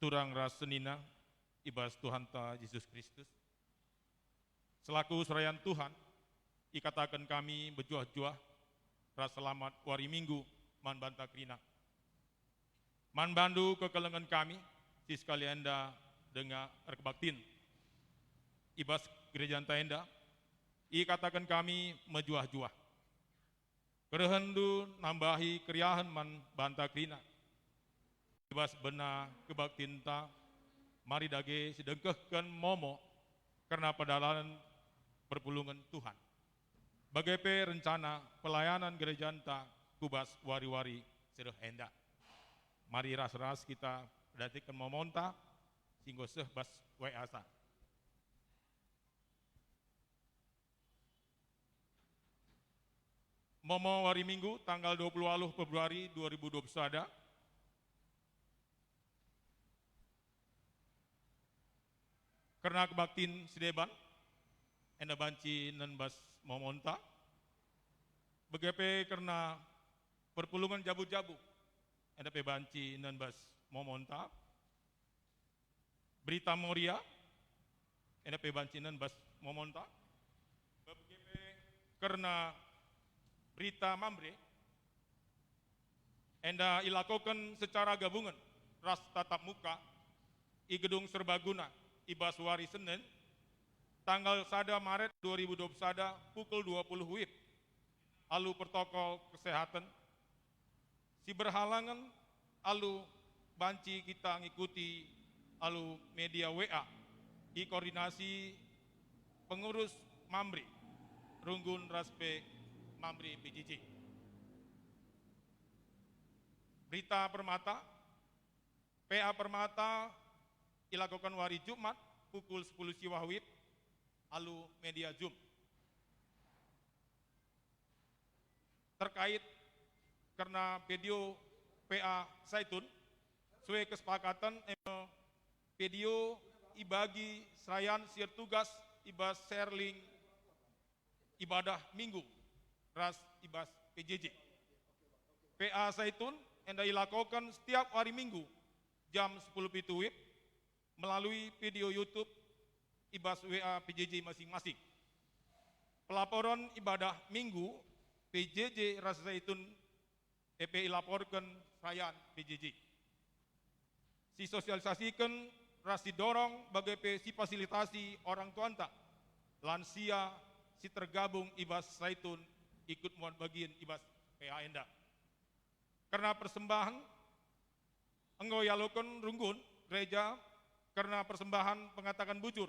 Tuturang rasenina ibas Tuhan ta Yesus Kristus. Selaku serayan Tuhan, ikatakan kami berjuah-juah ras selamat wari minggu man banta krina. Man bandu kekelengan kami, si sekalian anda dengan rekbaktin. Ibas gereja enda, ikatakan kami mejuah-juah. Kerehendu nambahi kriahan man banta krina. Ibas benar kebaktinta, mari dage sedengkehkan momo karena pedalanan perpulungan Tuhan. Bagaimana rencana pelayanan gereja anta kubas wari-wari sedeh enda. Mari ras-ras kita datikan momonta singgo seh bas asa. Momo wari minggu tanggal 20 Februari 2021 ada. Karena kebaktin sideban, enda banci nenbas momonta. Begepe karena perpulungan jabu-jabu, enda pe banci nenbas momonta. Berita Moria, enda pe banci nenbas momonta. Begepe karena berita Mambre, enda ilakokan secara gabungan ras tatap muka i gedung serbaguna ibas wari Senin tanggal 1 Maret 2021 pukul 20 WIB. Alu protokol kesehatan si berhalangan alu banci kita ngikuti alu media WA i koordinasi pengurus Mamri Runggun Raspe Mamri PJJ. Berita Permata PA Permata dilakukan wari Jumat pukul 10 siwah WIB alu media Zoom. Terkait karena video PA Zaitun sesuai kesepakatan video ibagi serayan siar tugas ibas serling ibadah minggu ras ibas PJJ. PA Zaitun enda dilakukan setiap hari minggu jam 10 pitu WIB melalui video YouTube ibas WA PJJ masing-masing. Pelaporan ibadah minggu PJJ Ras Zaitun EPI laporkan sayan PJJ. Si sosialisasikan ras didorong bagaimana si fasilitasi orang tua anta, lansia si tergabung ibas Zaitun ikut muat bagian ibas PA enda. Karena persembahan engkau yalokon runggun gereja karena persembahan pengatakan bujur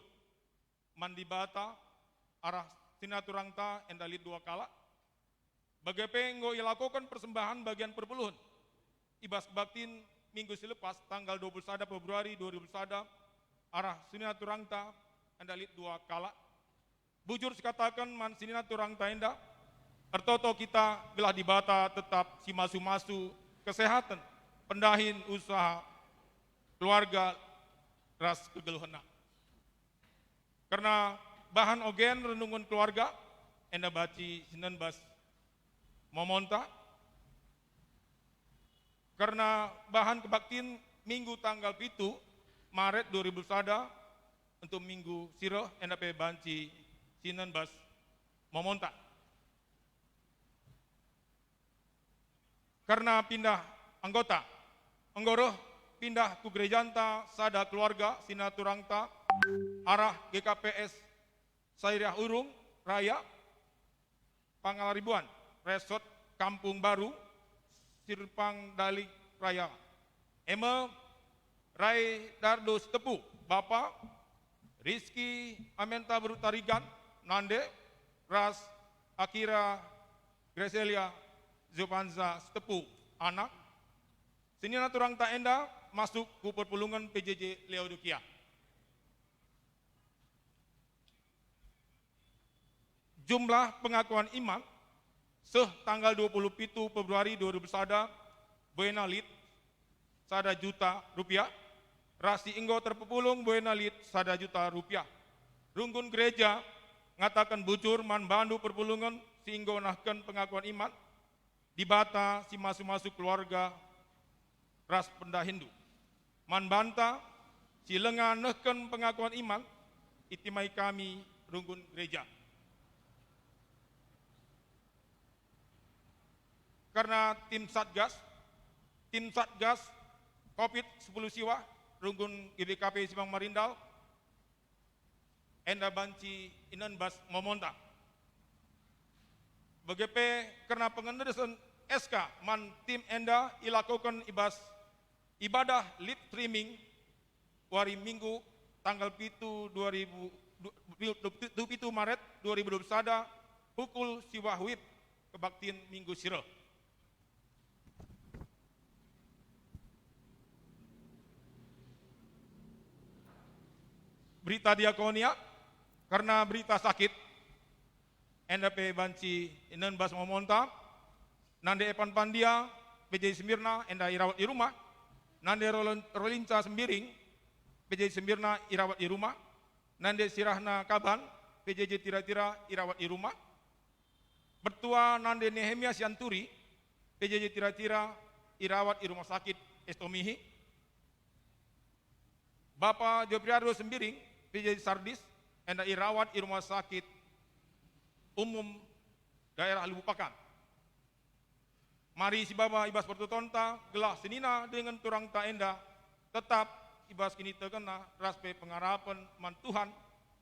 mandi bata arah sinaturangta endalit 2 kala. Bagaimana engkau ilakukan persembahan bagian perpuluhan ibas baktin minggu selepas tanggal 21 Februari 2021 arah sinaturangta endalit 2 kala. Bujur sekatakan man sinaturangta enda ertoto kita gelah di bata tetap si masu-masu kesehatan pendahin usaha keluarga ras kegeluhana. Karena bahan ogen renungan keluarga enda baci sinan bas momonta. Karena bahan kebaktin minggu tanggal 7 Maret 2021 untuk minggu sirah enda pe banci sinan bas momonta. Karena pindah anggota anggoroh pindah ke gereja anta sada keluarga sinaturangta arah GKPS Sairah Urung Raya Pangalaribuan Resort Kampung Baru Sirpang Dalik Raya Eme Rai Dardo Stepu Bapak Rizky Amenta Berutarigan Nande Ras Akira Greselia Zupanza Stepu anak sinaturangta enda masuk ke perpulungan PJJ Laodikia. Jumlah pengakuan iman seh tanggal 27 Februari 2021 Buena Lit 1 juta rupiah. Rasi inggo terpepulung Buena Lit 1 juta rupiah. Runggun gereja ngatakan bujur man bandu perpulungan si inggo nahkan pengakuan iman di bata si masuk-masuk keluarga ras pendah Hindu. man banta silengan nehken pengakuan iman itimai kami runggun gereja. Karena tim Satgas COVID-10 siwa runggun GBKP Simpang Marindal enda banci inan bas momonta. BGP karena pengendesan SK man tim enda ilakukan ibadah live streaming hari Minggu tanggal 7 Maret 2021 pukul siwah wib kebaktian Minggu Siro. Berita diakonia karena berita sakit NDP banci inan bas momonta nande epan pandia PJ Semirna enda irawat di rumah nande rolinca sembiring PJ Semirna irawat di rumah nande sirahna kaban PJJ tira-tira irawat di rumah bertua nande Nehemia Sianturi PJJ tira-tira irawat di rumah sakit Estomihi Bapak Jopriado Sembiring PJJ Sardis enda irawat di rumah sakit umum daerah Lubupakan. Mari si Baba ibas pertutonta gelah senina dengan turang ta enda tetap ibas kini terkena raspe pengarapan man Tuhan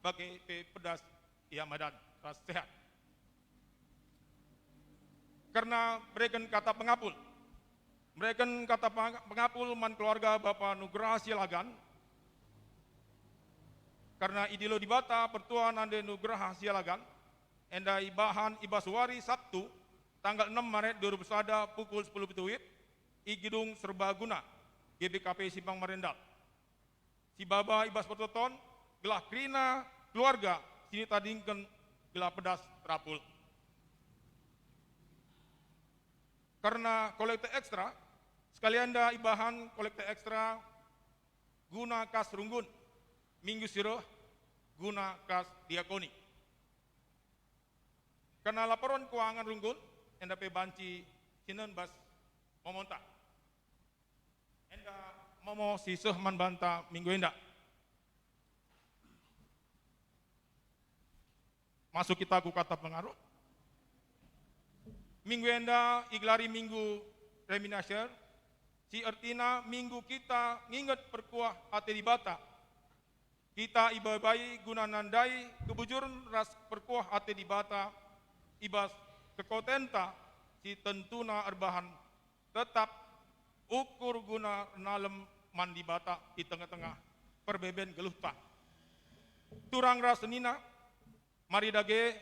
bagi pedas ia madan ras sehat. Karena mereka kata pengapul man keluarga Bapak Nugraha Sialagan karena idilo dibata pertua nande Nugraha Sialagan enda ibahan ibaswari Sabtu tanggal 6 Maret 2021 pukul 10 WIB i Gedung Serbaguna GBKP Simpang Marindal. Si Baba ibas pertoton gelah krina keluarga sini tadingken gelah pedas terapul. Karena kolekte ekstra sekalian da ibahan kolekte ekstra guna kas runggun Minggu Siro guna kas diakoni. Karena laporan keuangan runggun NDP banci sinan bas momonta. Enda momo siseh man banta minggu enda. Masuk kita ku kata pengaruh. Minggu enda iglari minggu reminiscer. Si artina minggu kita nginget perkuah hati di bata. Kita ibabai guna nandai kebujuran ras perkuah hati di bata. Ibas kekotenta si tentuna erbahan tetap ukur guna nalem mandi bata di tengah-tengah perbeben geluhta. Turang rasenina mari dage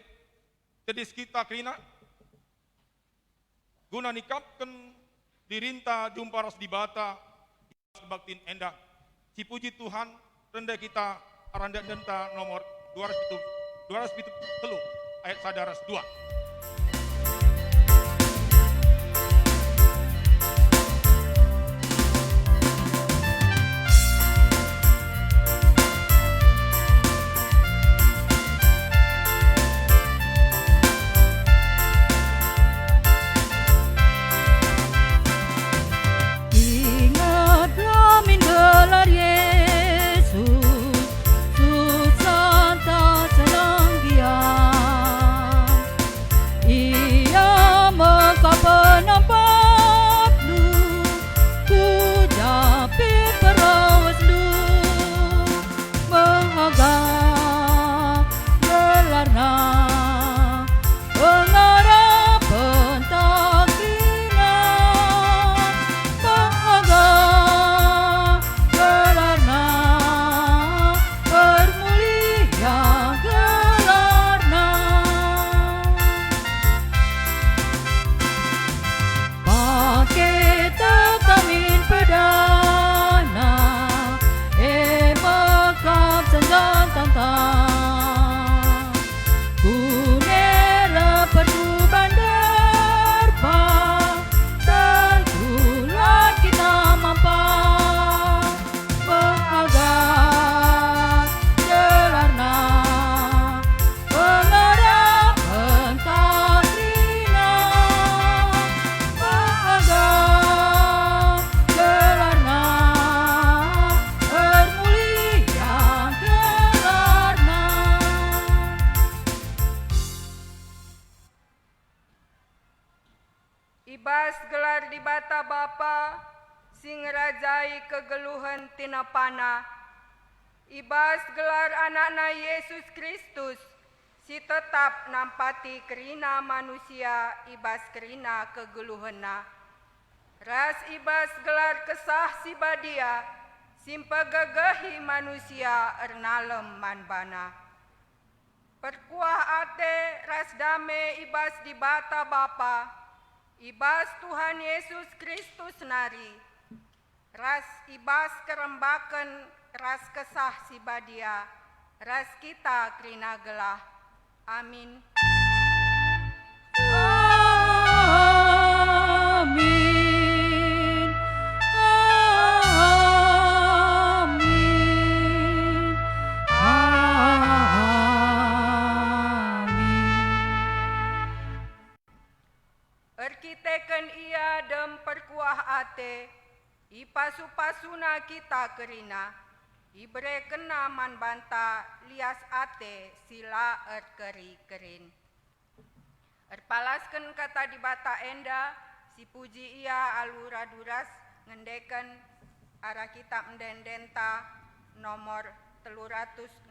tedis kita krina guna nikapkan dirinta jumpa ras di bata kebaktin endah si puji Tuhan rendah kita aranda denta nomor 203 ayat sadaras 2. gelar di bata Bapa sing ngerajai kegeluhan tina pana. Ibas gelar anakna Yesus Kristus si tetap nampati kerina manusia ibas kerina kegeluhena. Ras ibas gelar kesah si badia simpegegehi manusia ernalem manbana. Perkuah ate ras dame ibas di bata Bapa, ibas Tuhan Yesus Kristus nari. Ras ibas kerembaken ras kesah si badia, ras kita krina gelah. Amin. Amin. Amin. Amin. Erkiteken ia dem perkuah ate, ipasu-pasuna kita kerina, ibre kena man banta lias ate sila erkeri kerin. Erpalasken kata di bata enda, si puji ia alura duras ngendeken arah kitab mendendenta nomor 365.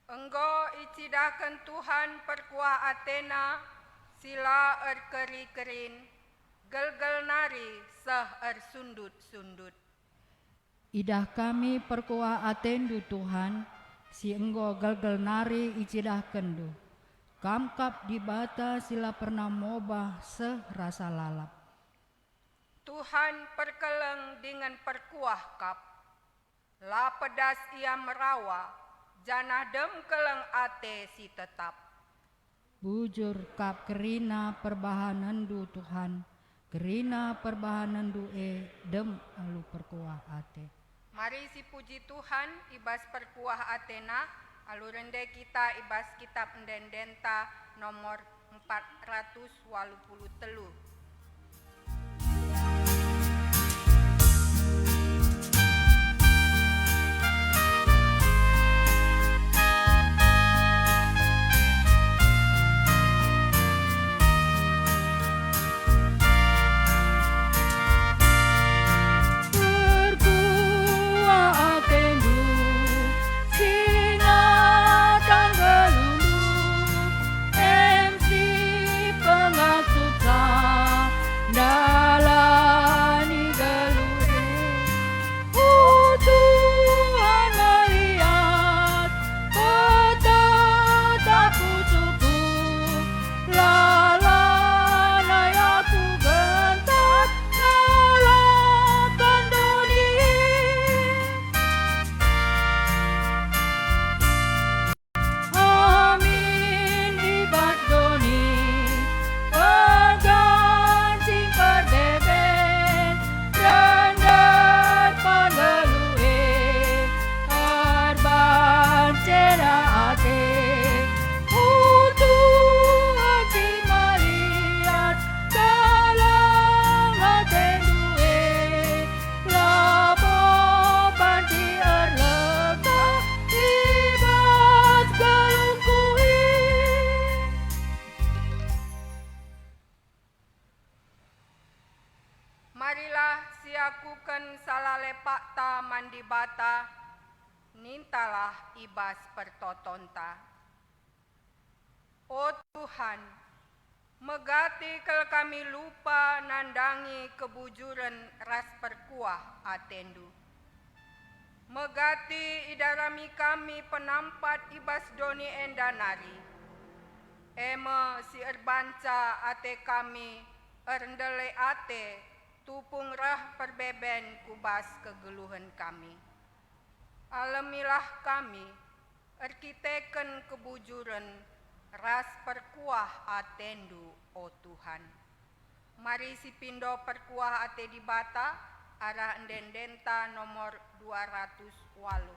Enggo icidaken Tuhan perkuah Athena, sila erkeri kerin, gel-gel nari seh ersundut-sundut. Idah kami perkuah Atendu Tuhan, si enggo gel-gel nari icidah kendu. Kamkap di bata sila pernah mobah seh rasa lalap. Tuhan perkeleng dengan perkuah kap, la pedas ia merawa, janah dem keleng ate si tetap. Bujur kap kerina perbahanandu Tuhan, kerina perbahanandu dem alu perkuah ate. Mari si puji Tuhan ibas perkuah Athena, alu rende kita ibas kitab Ndendenta nomor 483. MC pengasuh Marilah siakuken salalepakta mandibata, nintalah ibas pertotonta. O Tuhan, megati kel kami lupa nandangi kebujuran ras perkuah atendu. Megati idarami kami penampat ibas doni endanari. Eme si erbanca ate kami erendele ate tupung rah perbeben kubas kegeluhan kami. Alamilah kami erkiteken kebujuran ras perkuah atendu, o Tuhan. Mari si pindo perkuah ate di bata arah endendenta nomor 208.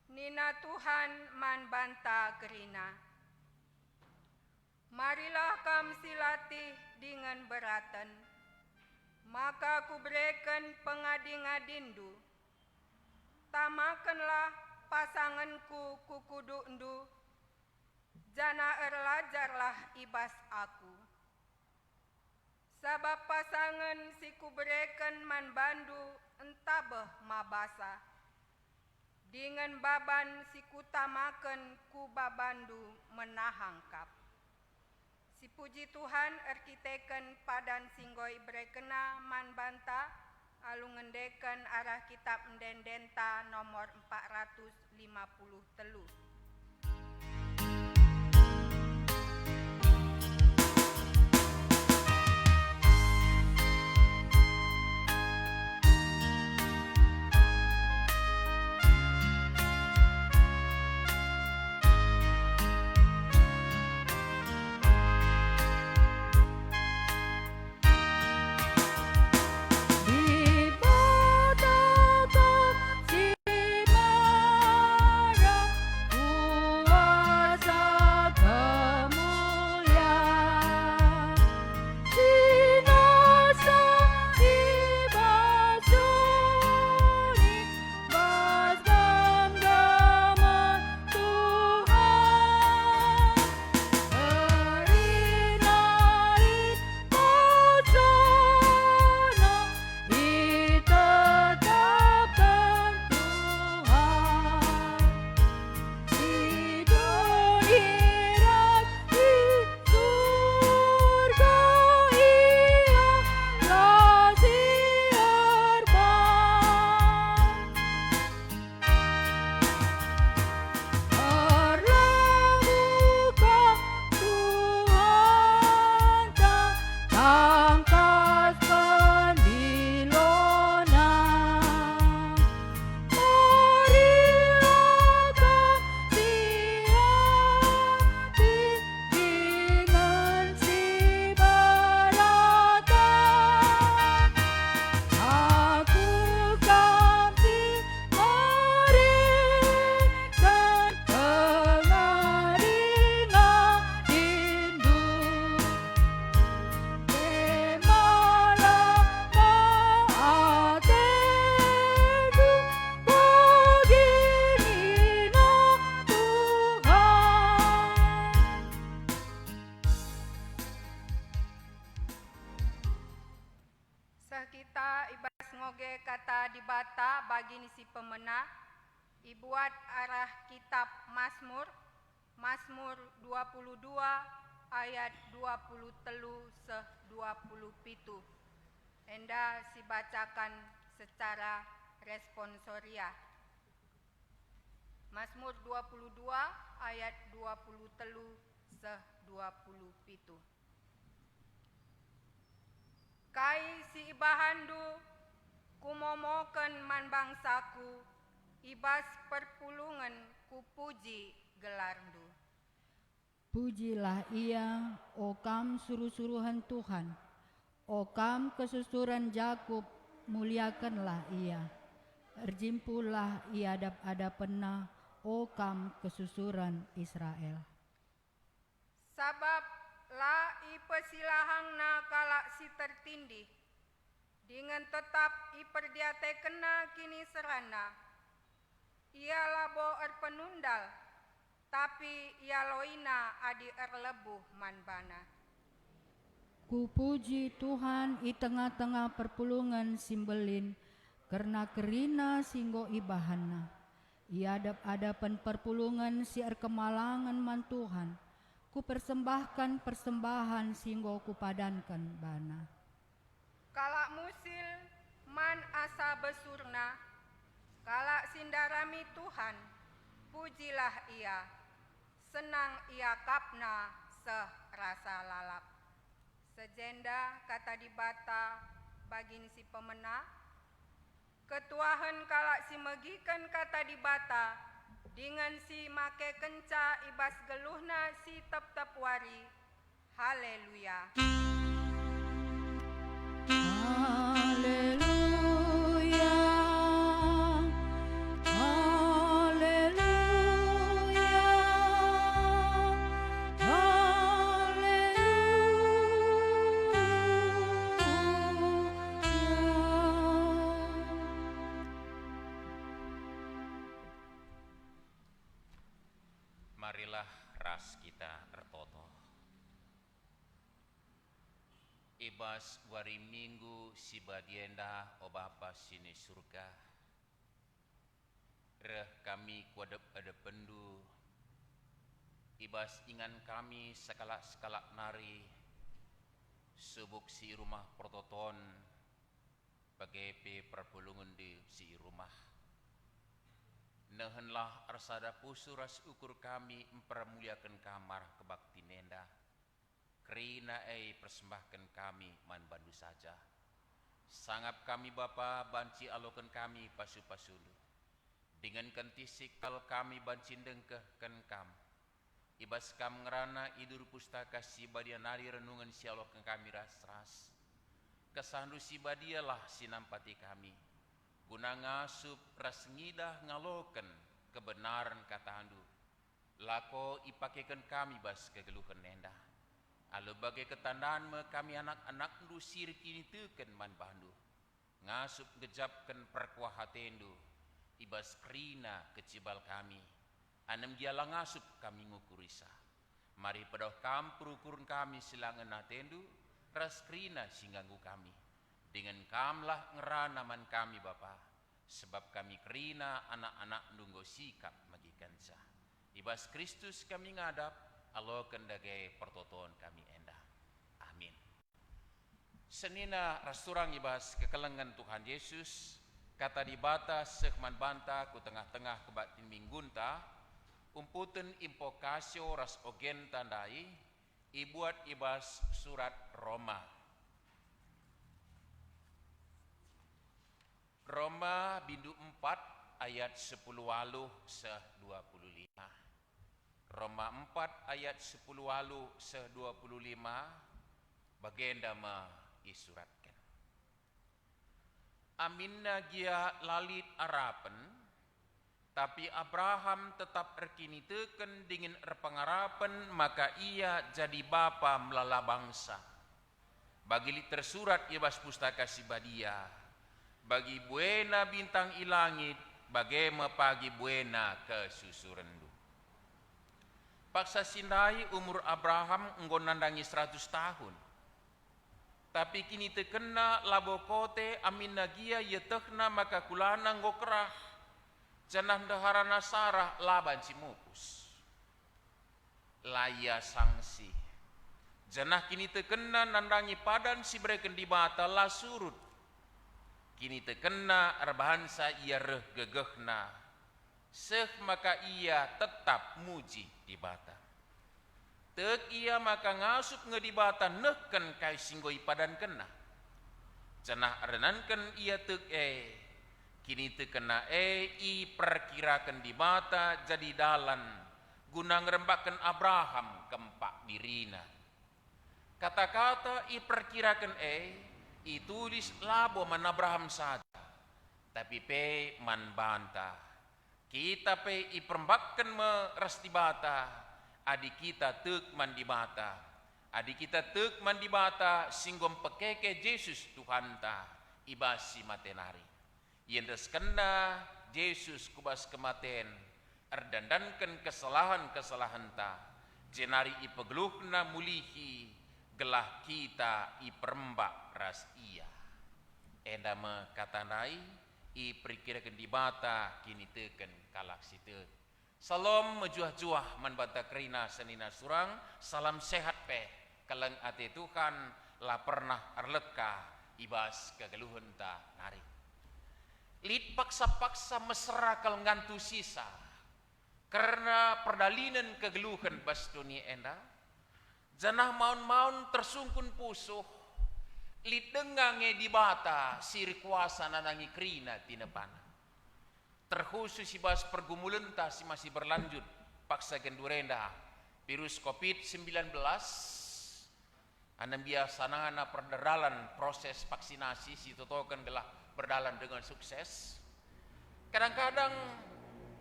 Nina Tuhan man banta gerina. Marilah kam silatih dengan beratan, maka ku berikan pengadi-ngadindu. Tamakanlah pasanganku kukudu endu, jana erlajarlah ibas aku. Sabab pasangan si ku berikan man bandu entabeh mabasa. Dengan baban si kutamakan ku babandu menahangkap. Si puji Tuhan erkiteken padan singgoi brekena man banta alu ngendeken arah kitab endendenta nomor 453. Di bata si marah kita ibas ngoge kata di bata bagi si pemena, ibuat arah kitab Mazmur 22 ayat 23-27. Enda dibacakan secara responsoria. Mazmur 22 ayat 23-27. Kai si ibahandu kumomoken man bangsaku, ibas perpulungan ku puji gelarndu. Pujilah ia, o kam suruh-suruhan Tuhan, o kam kesusuran Jakub, muliakanlah ia. Erjimpulah ia adap-adapena, o kam kesusuran Israel. Sabab la ipesilahangna kalak si tertindih, dengan tetap iperdiatekena kini serana. Ia labo erpenundal, tapi ia loina adi erlebuh manbana. Kupuji Tuhan i tengah-tengah perpulungan simbelin, karena kerina singgo ibahana. Ia adap-adapan perpulungan si erkemalangan man Tuhan. Ku persembahkan persembahan singgo ku padankan bana. Kalak musil man asa besurna, kalak sindarami Tuhan, pujilah ia. Senang ia kapna serasa lalap. Sejenda kata di bata bagi si pemena, ketuahan kalak si megikan kata di bata, dengan si make kenca ibas geluhna si tep-tep wari. Haleluya. Haleluya. Marilah ras kita ertoto. Ibas wari minggu si badienda o Bapa sini surga. Reh kami kuadep ada pendu. Ibas ingan kami sekalak-sekalak nari. Subuk si rumah pertoton. Bagai pe perpulungan di si rumah. Nehenlah arsada pusuras ukur kami mempermuliakan kamar kebakti nenda. Kerina persembahkan kami man bandu saja. Sangap kami Bapa banci alokan kami pasu-pasulu. Dengan kentisik kal kami banci dengkehkan kam. Ibas kam ngerana idur pustaka si badia nari renungan si alokan kami ras-ras. Kesandu si badialah sinampati kami. Guna ngasup ras ngidah ngaloken kebenaran kata handu. Lako ipakekan kami bas kegeluhan nenda. Alu bagai ketandaan me kami anak-anak ndu sir kini teken man bandu. Ngasup ngejapkan perkuah hatendu. Ibas krina kecibal kami. Anem giala ngasup kami ngukurisa. Mari pedoh kam perukurun kami silangan hatendu. Ras krina singganggu kami. Dengan kamlah ngerana man kami Bapa, sebab kami kerina anak-anak nunggu sikap magikansa. Ibas Kristus kami ngadap, alo kendage pertoton kami endah. Amin. Senina rasturang ibas kekelengan Tuhan Yesus, kata di bata sekman banta ku tengah-tengah kebatin minggunta, umputen impokasio ras ogen tandai, ibuat ibas surat Roma. Roma bindu 4 ayat 10 waluh se 25. Roma 4 ayat 10 waluh se 25 bagenda ma isuratkan. Aminna gia lalit arapen, tapi Abraham tetap erkini teken dengan erpengarapan, maka ia jadi bapa melala bangsa. Bagi tersurat ibas pustaka si badia. Bagi buena bintang ilangit, bagaimana pagi buena kesusurendu. Paksa sindai umur Abraham enggo nandangi 100 tahun. Tapi kini tekena labo kote amin nagia yetehna maka kulana ngokra janah daharana sarah laban si mupus. Laya sanksi. Janah kini tekena nandangi padan si breken di bata la surut. Kini tekena arbahansa ia reh gegehna. Seh maka ia tetap muji di bata. Tek ia maka ngasup ngedibata nehken kai singgoi padan kena. Janah arenanken ia tek kini tekena i perkirakan di bata jadi dalan guna ngerembakan Abraham kempak dirina. Kata-kata i perkirakan i tulis labo man Abraham saja. Tapi pe man bantah. Kita pe i perembakan meres di bata. Adik kita tek man di bata. Adik kita tek man di bata singgom pekeke Yesus Tuhan ta ibasi matenari. Yendes kena Yesus kubas kematen erdandankan kesalahan-kesalahan ta. Jenari ipegluhna mulihi gelah kita iperembak ras ia. Enda me katanai iperkirakan di bata kini teken kalak sitek. Salam mejuah-juah man banta kerina senina surang. Salam sehat pe kaleng ate Tuhan la pernah arletka ibas kegeluhan ta nari. Lid paksa-paksa mesra kal ngantu sisa karena perdalinan kegeluhan bas dunia enda. Janah maun-maun tersungkun pusuh lid dengange di bata sir kuasa nanangi kerina tinepana. Terkhusus ibas pergumulan ta si masih berlanjut paksa gendurenda virus COVID-19 anam biasa nangana perdaralan proses vaksinasi si totokan gelah berdalan dengan sukses. Kadang-kadang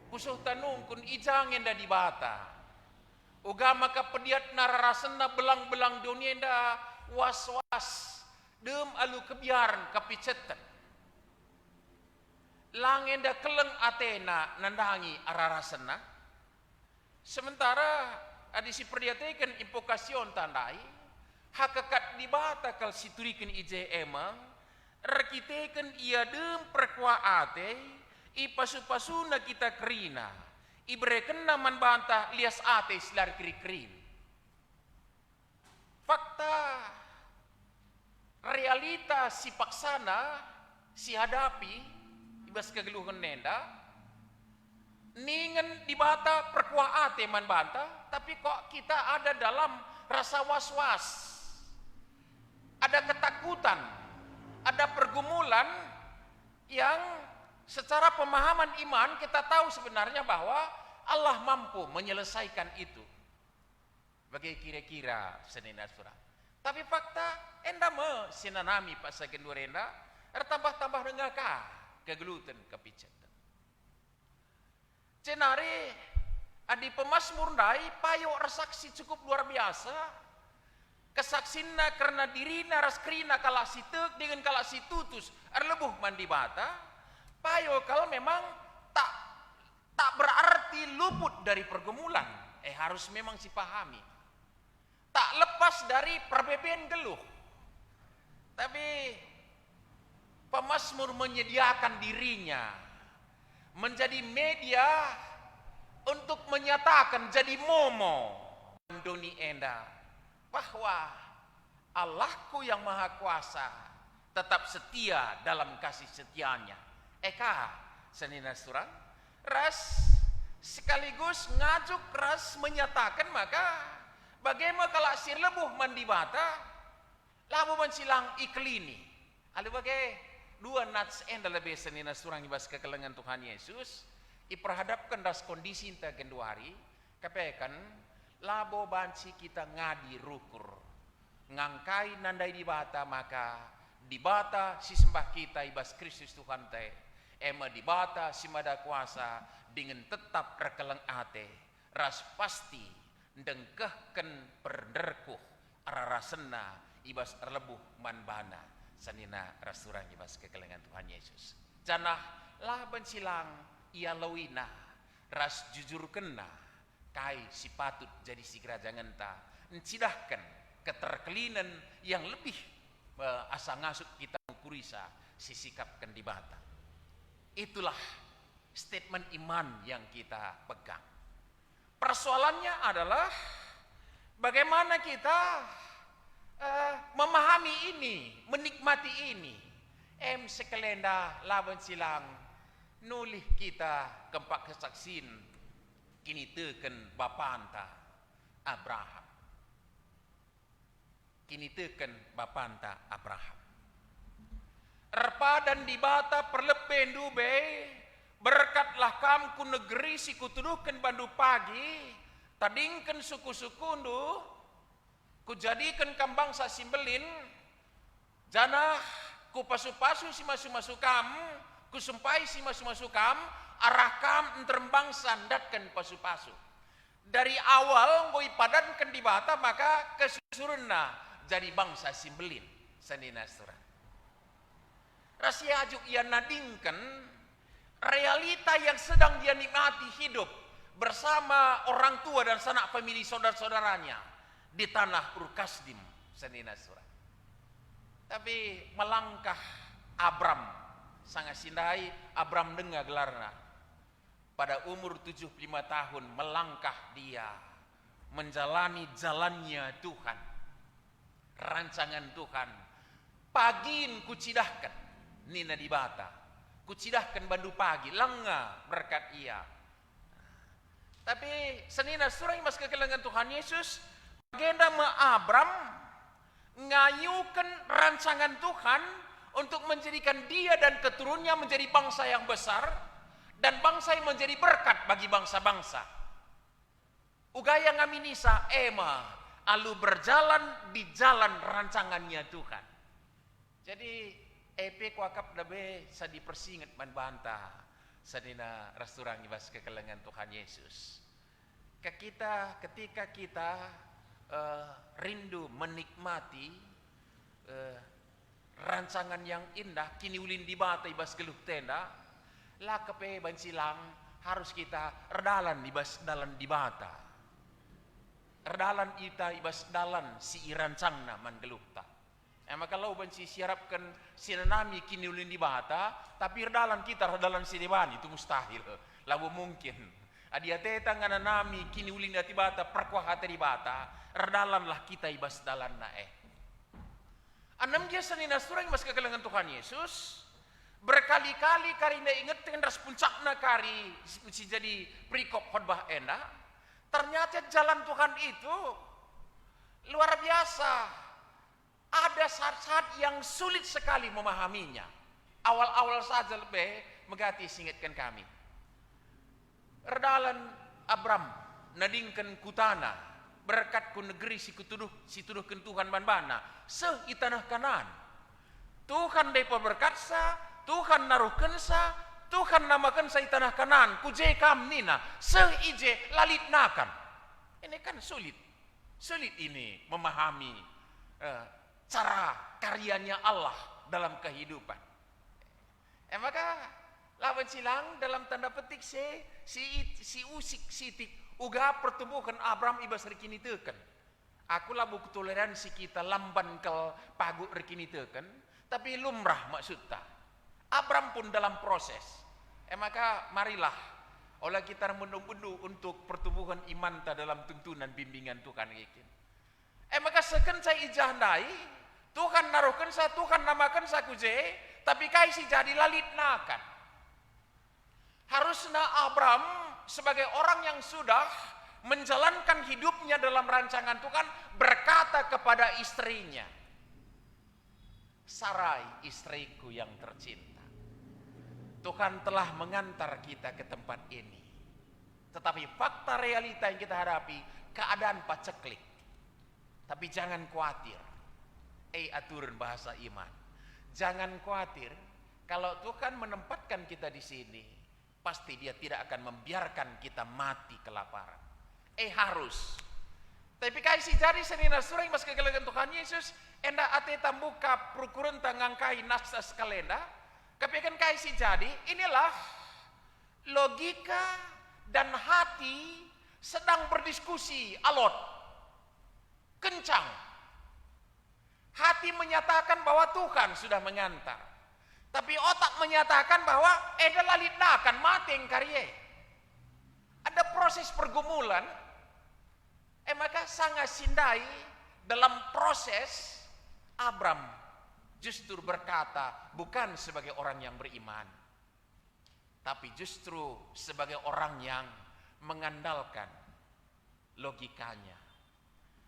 pusuh tanungkun ijang enda di bata. Uga maka pediat nararasena belang-belang dunia enda was-was dem alu kebiaran kapicetan. Langenda keleng Athena nandangi ararasena. Sementara adisi perdiatekan impokasion tandai hakikat di bata kal siturikan ije emang rekiteken ia dem perkua ate ipasu-pasuna kita kerina ibreken naman bantah lias ate selar kiri-kirin. Fakta realita si paksana si hadapi ibas kegeluhan nenda ningen di bata perkua ate man bantah, tapi kok kita ada dalam rasa was-was, ada ketakutan, ada pergumulan yang secara pemahaman iman kita tahu sebenarnya bahwa Allah mampu menyelesaikan itu. Bagi kira-kira senina surah. Tapi fakta enda me sinanami pak sagendur enda tambah-tambah dengaka kegelutan kepicetan. Cenari adi pemasmur ndai payo resaksi cukup luar biasa. Kesaksina karena dirina ras kerina kalak sitek dengan kalak situtus erlebuh mandi bata. Payo kalau memang tak berarti luput dari pergumulan. Harus memang dipahami. Tak lepas dari perbedaan geluh. Tapi pemasmur menyediakan dirinya menjadi media untuk menyatakan jadi momo doni enda bahwa Allahku yang maha kuasa tetap setia dalam kasih setianya. Eka senina surang ras sekaligus ngajuk ras menyatakan maka bagaimana kalau sir lebuh mandi bata labu mensilang iklini alu bagai dua nats enda lebih senina surang ibas kekelengan Tuhan Yesus iperhadapkan das kondisi inta genduari kapekan labo banci kita ngadi rukur ngangkai nandai di bata maka di bata si sembah kita ibas Kristus Tuhan te ema di bata si mada kuasa dengan tetap rekeleng ate ras pasti dengkehken perderkuh ararasena ibas erlebuh manbana sanina rasurang ibas kekelengan Tuhan Yesus. Janah lah bensilang ia lawina ras jujur kena kai si patut jadi si kerajangan ta encidahkan keterkelinan yang lebih asa ngasut kita kurisa sisikapkan di bata. Itulah statement iman yang kita pegang. Persoalannya adalah bagaimana kita memahami ini, menikmati ini. Sekelenda lawan silang nulih kita kempak kesaksin kini teken bapanta Abraham. Kini teken bapanta Abraham. Erpa dan dibata perlependu be berkatlah kam ku negeri si kutuduhkan bandu pagi tadingkan suku-sukundu ku jadikan kam bangsa simbelin janah ku pasu-pasu si masu-masu kam ku sumpai si masu-masu kam arah kam enterembang sandatkan pasu-pasu dari awal ngoi padankan di bata maka kesusurna jadi bangsa simbelin sandina surat rahasia ajuk ia nadingkan realita yang sedang dia nikmati hidup bersama orang tua dan sanak famili saudara-saudaranya di tanah Urkasdim sandina surat. Tapi melangkah Abram sangat sindai Abram dengar gelarna pada umur 75 tahun melangkah dia menjalani jalannya Tuhan rancangan Tuhan pagin kucidahkan nina di bata kucidahkan bandu pagi lenga berkat ia. Tapi senina surah mas kekelengan Tuhan Yesus agenda Abram ngayukan rancangan Tuhan untuk menjadikan dia dan keturunannya menjadi bangsa yang besar dan bangsa yang menjadi berkat bagi bangsa-bangsa. Ugaya ngaminisa ema alu berjalan di jalan rancangannya Tuhan. Jadi EP kuakap dabe sadi persingat man bantah sadina rasturang ibas kekelengan Tuhan Yesus. Ketika kita rindu menikmati rancangan yang indah kini ulin di bata ibas geluh tenda lah kepe bansilang harus kita erdalan ibas dalan di bata erdalan ita ibas dalan si irancangna man geluh ta maka lau bansi siarapkan sinanami kini ulin di bata tapi erdalan kita erdalan si dewan itu mustahil lalu mungkin adia teta ngana nami kini ulin di bata perkuah di bata erdalanlah kita ibas dalan na Anam dia sanina surang mas kekelengan Tuhan Yesus berkali-kali karina inget dengan ras puncakna kari si jadi perikop khotbah ena ternyata jalan Tuhan itu luar biasa ada saat-saat yang sulit sekali memahaminya awal-awal saja lebih megati singatkan kami erdalan Abram nadingkan kutana berkat ku negeri si tuduhkan Tuhan banbana itanah kanan Tuhan depa berkatsa Tuhan naruhkensa Tuhan namakan sa itanah kanan ku je kam nina ije lalit nakan ini kan sulit ini memahami cara karyanya Allah dalam kehidupan maka lawan silang dalam tanda petik si usik sitik uga pertumbuhan Abram ibas rekini teken. Aku labu toleransi kita lamban kel pagu rekini teken, tapi lumrah maksudnya. Abram pun dalam proses. Maka marilah oleh kita menunggu untuk pertumbuhan iman ta dalam tuntunan bimbingan Tuhan ikin. Maka seken saya ijahandai Tuhan naruhkan sa Tuhan namakan sa kuje, tapi kai si jadi lalit nakan. Harusnya Abram sebagai orang yang sudah menjalankan hidupnya dalam rancangan Tuhan berkata kepada istrinya, Sarai istriku yang tercinta, Tuhan telah mengantar kita ke tempat ini. Tetapi fakta realita yang kita hadapi keadaan paceklik. Tapi jangan khawatir. Aturan bahasa iman. Jangan khawatir kalau Tuhan menempatkan kita di sini. Pasti dia tidak akan membiarkan kita mati kelaparan. Harus. Tapi kaisi jadi senina surang mas kegelengan Tuhan Yesus enda ate tambuka prokurun tangangkai nasas kalenda. Kapikan kaisi jadi inilah logika dan hati sedang berdiskusi alot kencang. Hati menyatakan bahwa Tuhan sudah mengantar. Tapi otak menyatakan bahwa lalitakan mati yang karye. Ada proses pergumulan. Maka sangat sindai dalam proses Abram justru berkata bukan sebagai orang yang beriman, tapi justru sebagai orang yang mengandalkan logikanya.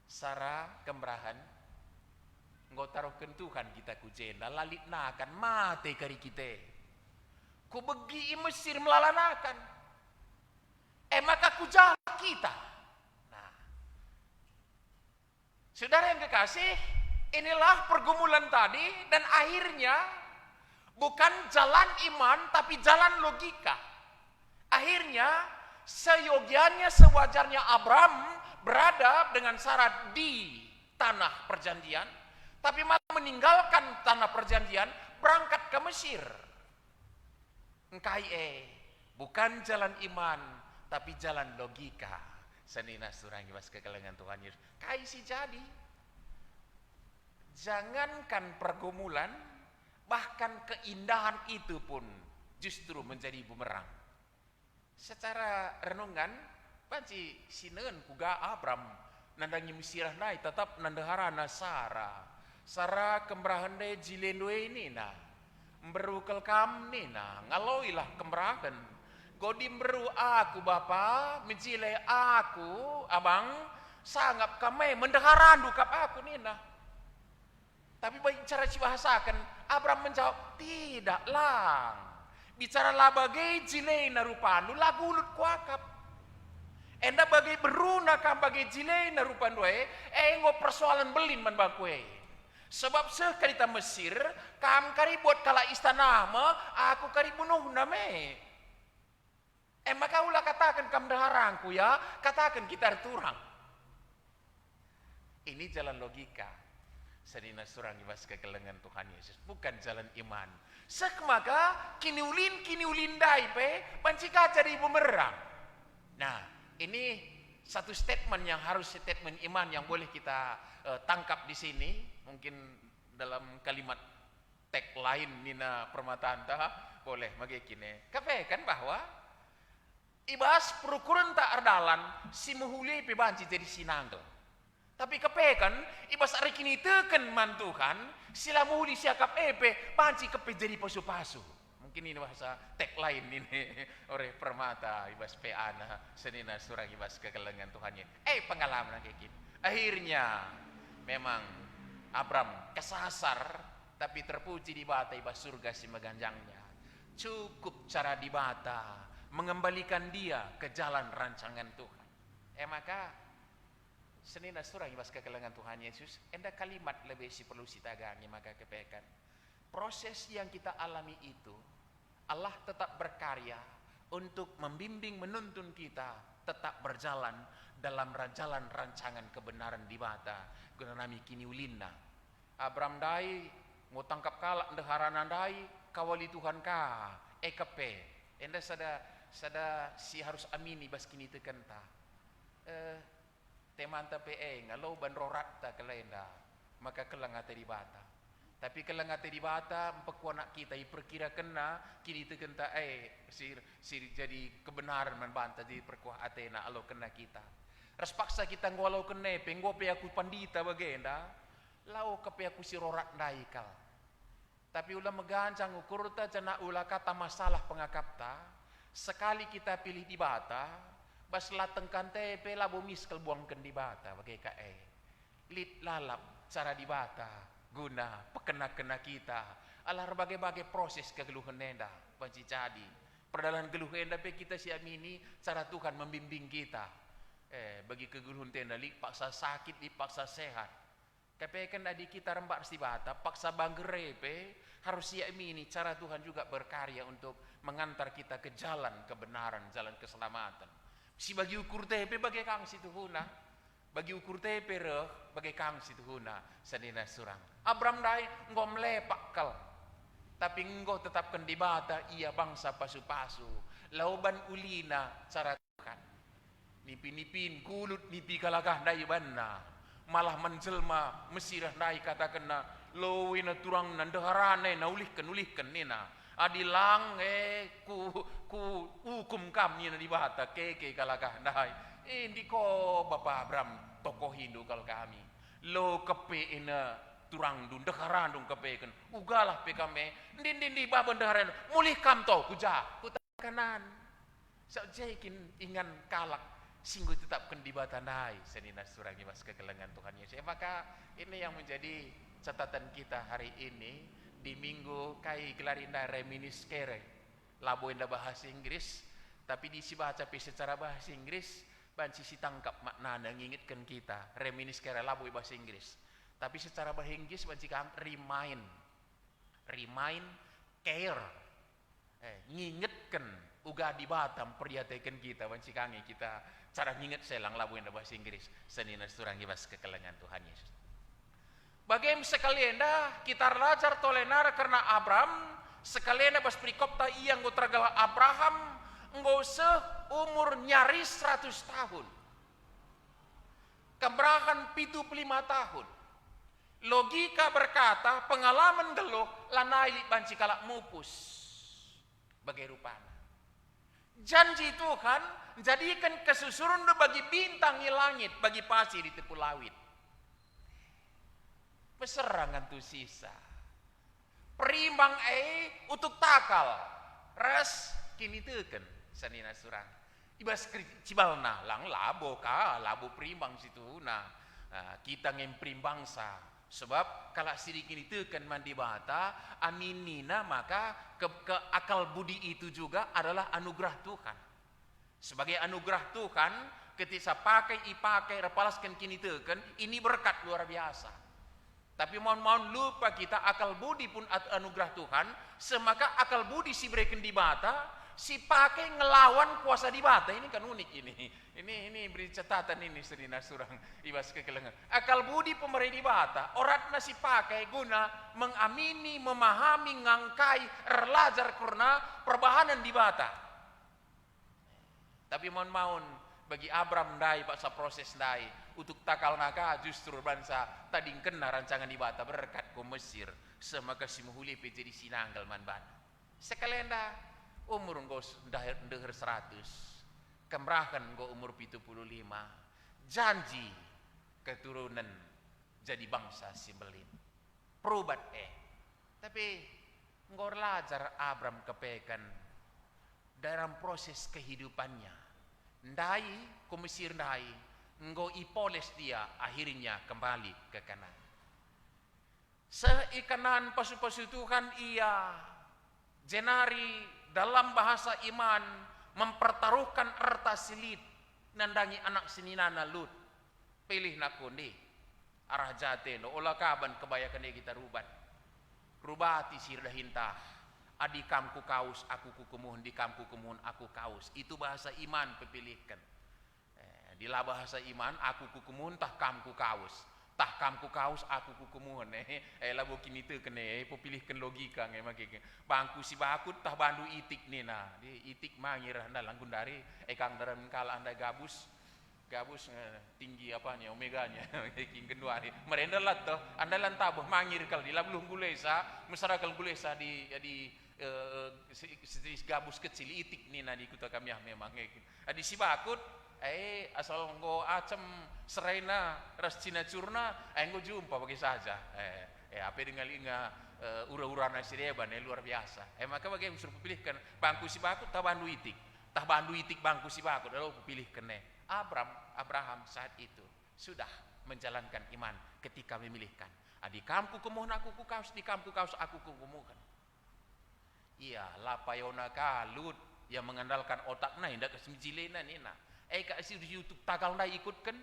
Sara kemerahan, engkau taruhkan Tuhan kita kujenda, lalitna akan mati kari kita. Ku begi Mesir melalanakan. Maka ku jaga kita. Nah, saudara yang kekasih, inilah pergumulan tadi dan akhirnya bukan jalan iman tapi jalan logika. Akhirnya seyogianya sewajarnya Abram berada dengan Sarah di tanah perjanjian, tapi malah meninggalkan tanah perjanjian berangkat ke Mesir. Engkai bukan jalan iman tapi jalan logika. Senina surangi was kekelengan Tuhan Yesus. Kai si jadi. Jangankan pergumulan, bahkan keindahan itu pun justru menjadi bumerang. Secara renungan, panci sineun kuga Abram nandangi misirah nai tetap nandaharana Sara kemberahan de jilendwe ini na. Mberu kelkam ni na, ngaloilah kemberahan. Godi mberu aku bapa, mencile aku, abang, sangat kame mendaharan dukap aku ni na. Tapi baik cara cibahasakan, Abram menjawab, tidaklah. Bicara lah bagai jilei narupandu, lagu ulut kuakap. Enda bagai beruna kam bagai jilei narupandu, enggo persoalan belin man bakwe. Sebab sekalita Mesir, kam kari buat kala istana aku kari bunuh name. Maka ulah katakan kam daharangku ya, katakan kita turang. Ini jalan logika. Sedina surang ibas kekelengan Tuhan Yesus, bukan jalan iman. Maka kini ulin dai pe pancika jadi bumerang. Nah, ini satu statement yang harus statement iman yang boleh kita tangkap di sini. Mungkin dalam kalimat tagline Nina Permatanta boleh magekine. Kape kan bahwa ibas perukuran tak ardalan si muhuli pe banci jadi sinanggel. Tapi kepekan, ibas hari kini teken mantukan, sila muhuli siakap epe, panci kepe jadi pasu-pasu. Mungkin ini bahasa tagline ini, oleh Permata, ibas peana, senina surang ibas kekelengan Tuhannya. Pengalaman kayak gini. Akhirnya, memang Abram kesasar, tapi terpuji di bata ibas surga si meganjangnya. Cukup cara di bata, mengembalikan dia ke jalan rancangan Tuhan. Maka, senina surang ibas kekelengan Tuhan Yesus, enda kalimat lebih si perlu sitagangi maka kepekan. Proses yang kita alami itu, Allah tetap berkarya untuk membimbing menuntun kita tetap berjalan dalam jalan rancangan kebenaran di bata. Guna nami kini ulina. Abram dai mau tangkap kalak ndeharanan dai kawali Tuhan ka kepe. Enda sada si harus amini bas kini tekenta. Temanta PE ngalau bandrorat ta kelenda maka kelangate di bata. Tapi kelangate di bata empekuanak kita perkira kena kini tekenta sir jadi kebenaran membanta di perkuah Athena alo kena kita. Ras paksa kita ngwalau kene penggo pe aku pandita bagenda lau kepe aku sirorat naikal. Tapi ulah megancang ukur ta jana ulah kata masalah pengakapta sekali kita pilih di bata bas lateng kante pe labo miskel buangkan di bata bagai kae lit lalap cara di bata guna pekena-kena kita alah berbagai-bagai proses kegeluhan nenda banci jadi perdalan geluh nenda pe kita siamini cara Tuhan membimbing kita bagi kegeluhan tenda li paksa sakit li paksa sehat tapi kan adi kita rembak di bata paksa banggere pe harus siamini cara Tuhan juga berkarya untuk mengantar kita ke jalan kebenaran jalan keselamatan. Si bagi ukur tepe bagai kang situ huna, bagi ukur tepe reh bagai kang situ huna senina surang. Abram dai engkau melepak kal, tapi engkau tetapkan di bata ia bangsa pasu-pasu, lauban ulina cara Tuhan. Nipin-nipin kulut nipi kalagah dai banna, malah menjelma Mesir nai katakan lo wina turang nandeharane na ulihkan nina adilang ku hukum kami na dibata keke kalakah nai di ko Bapak Abraham tokoh Hindu kalau kami lo kepe ina turang dun deharan dun kepe kan ugalah pe kami di baban deharan mulih kam to kuja kutakanan sajaikin ingan kalak singgu tetapkan di batanai senina surangi mas kekelengan Tuhan Yesus. Maka ini yang menjadi catatan kita hari ini di minggu kai gelarinda reminiscere laboinda bahasa Inggris tapi diisi baca secara bahasa Inggris banci si tangkap makna ngingitkan kita reminiscere laboi bahasa Inggris tapi secara bahasa Inggris banci kang remind care ngingetkan uga di Batam perhatikan kita banci kange kita cara nginget selang labuin bahasa Inggris senina surangi bas kekelengan Tuhan Yesus. Bagaimana sekalian dah kita belajar tolenar karena Abraham sekalian bas prikopta iya nggo tergawa Abraham nggo umur nyaris 100 tahun. Kebrahan 75 tahun. Logika berkata pengalaman geluh lanai banci kalak mupus. Bagai rupanya. Janji Tuhan jadikan kesusurun bagi bintang di langit, bagi pasir di tepu lawit. Peserangan tu sisa. Perimbang untuk takal. Ras kini teken sanina surang. Ibas cibalna lang labo perimbang situ nah. Kita ngemprim bangsa. Sebab kalau sidik ini teken mandi bata aminina maka ke akal budi itu juga adalah anugerah Tuhan. Sebagai anugerah Tuhan ketika ipakai repalaskan kini teken ini berkat luar biasa. Tapi mohon lupa kita akal budi pun anugerah Tuhan semaka akal budi si berikan di bata si pakai ngelawan kuasa di bata ini kan unik ini beri catatan ini serina surang ibas kekelengan akal budi pemerintah di bata orang nasi pakai guna mengamini memahami ngangkai erlajar karena perbahanan di bata tapi mohon bagi Abraham dai paksa proses dai untuk takal naka justru bangsa tadi kena rancangan di bata berkat ke Mesir semaka si muhuli jadi sinanggal man ban sekalian dah umur engkau deher 100 kemerahan engkau umur 75 janji keturunan jadi bangsa Simbelin perubat tapi engkau belajar Abraham kepekan dalam proses kehidupannya ndai ke Mesir ndai engkau ipoles dia akhirnya kembali ke kanan seikanan pasu-pasu Tuhan ia jenari dalam bahasa iman mempertaruhkan erta silit nandangi anak sininana Lut pilih nakundi arah jate no olah kaban kebayakan dia kita rubati sirdah hintah adi kamku kaus aku kukumuhun di kamku kumuhun aku kaus itu bahasa iman pepilihkan dilah bahasa iman aku kukumuhun tah kamku kaus tah kamku kaus aku kukumuhun labu kini tu kene popilihkan logika makin bangku si bakut tah bandu itik nina di itik mangir anda langkun dari kang dalam kala anda gabus tinggi apanya omeganya king kedua ni merendalat toh anda lantabuh mangir kal di labluh gulesa masyarakat gulesa di gabus kecil itik nina di kota kami memang di si bakut asal engkau acem serena ras cina curna engkau jumpa bagi saja apa dengan linga ura-urana sireban luar biasa maka bagaimana suruh pilihkan bangku si bakut tah bandu itik bangku si bakut lalu pilihkan Abraham saat itu sudah menjalankan iman ketika memilihkan di kamku kemuhun aku kukaus di kamku kaus aku kukumukan iya lapayona kalut yang mengandalkan otakna indak kesemjilena nina kasih di YouTube takal na ikutkan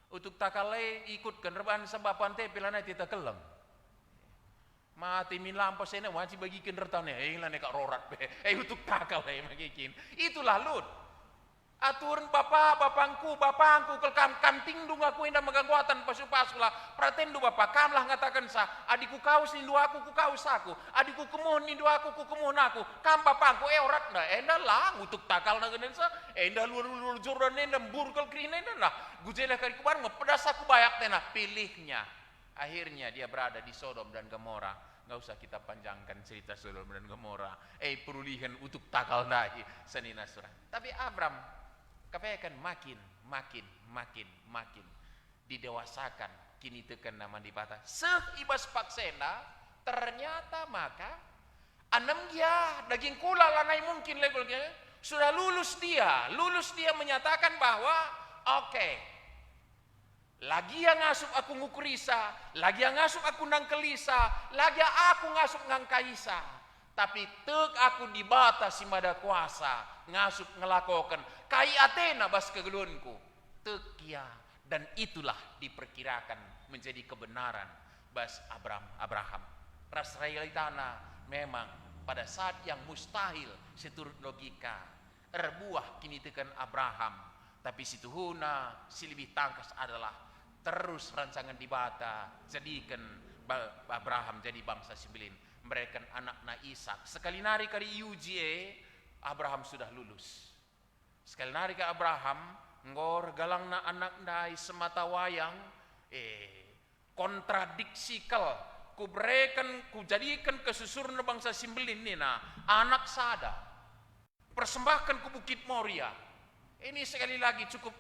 untuk takal ikutkan rebahan sebab pantai pilana tidak kelem mati min lampas ini wajib bagikan retane lane kak rorat untuk takal magikin itulah Lut Aturun bapangku kelkam kanting dung aku indah megangguatan pasu-pasula. Pratendu bapa kamlah ngatakan sa, adiku kau nindu aku ku kau saku, adiku kemuhun nindu aku ku kemuhun aku. Kam bapangku orat dah, endah lah ngutuk takal na genen sa, endah luar jordan endah burkel krina endah lah. Gujela kari kubar ngepedas aku bayak tena pilihnya. Akhirnya dia berada di Sodom dan Gomora. Nggak usah kita panjangkan cerita Sodom dan Gomora. Perulihan utuk takal nahi sanina surah. Tapi Abram kepeken makin didewasakan, kini tekan nama dibata seibas paksena, ternyata maka anam dia daging kula lanai mungkin levelnya sudah lulus dia menyatakan bahwa oke, lagi yang ngasup aku ngukurisa, lagi yang ngasup aku nang kelisa, lagi aku ngasup ngang kaisa, tapi tek aku dibata si mada kuasa ngasup ngelakokan kai Athena bas kegelunku tekia, dan itulah diperkirakan menjadi kebenaran bas Abraham ras realitana. Memang pada saat yang mustahil seturut logika erbuah kini tekan Abraham, tapi situhuna si lebih tangkas adalah terus rancangan dibata jadikan Abraham jadi bangsa sibilin, mereka anakna Ishak. Sekali nari kali UGA Abraham sudah lulus. Sekali nari ke Abraham ngor galangna anak dai semata wayang kontradiksikal ku jadikan kesusurna bangsa simbelin nina anak sada persembahkan ku Bukit Moria. Ini sekali lagi cukup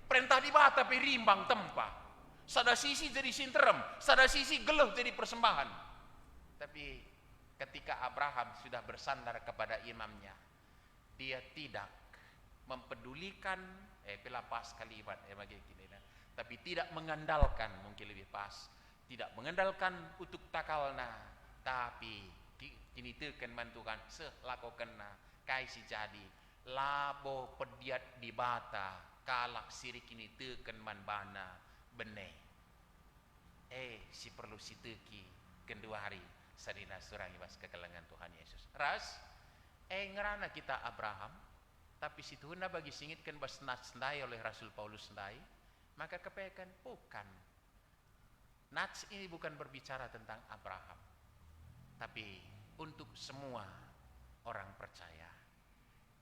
perintah dibata perimbang tempa. Sada sisi jadi sinterem, sada sisi geluh jadi persembahan. Tapi ketika Abraham sudah bersandar kepada imamnya, dia tidak mempedulikan pelapas kalimat tapi tidak mengandalkan, mungkin lebih pas, tidak mengandalkan utuk takalna, tapi kini tekan mantukan selakokenna kai si jadi labo pediat dibata kalak sirik kini tekan manbana bene si perlu si teki kedua hari sadina surangi bas kekelengan Tuhan Yesus ras ngerana kita Abraham, tapi situhuna bagi singitkan bas nats oleh Rasul Paulus ndai, maka kepekan bukan nats ini bukan berbicara tentang Abraham, tapi untuk semua orang percaya.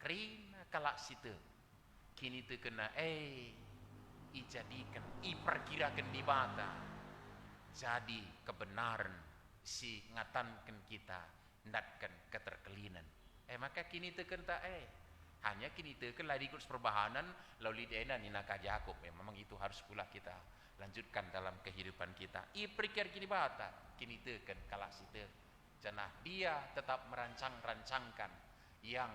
Karena kalak situ kini terkena ijadikan iperkirakan dibata jadi kebenaran si ngatankan kita ndatkan keterkelinan. Maka kini terkena hanya kini terkena ikut perbahanan lalu dena nina Jakob. Memang itu harus pula kita lanjutkan dalam kehidupan kita. Iperkir kini bata kini terkena kalak situ janah dia tetap merancangkan yang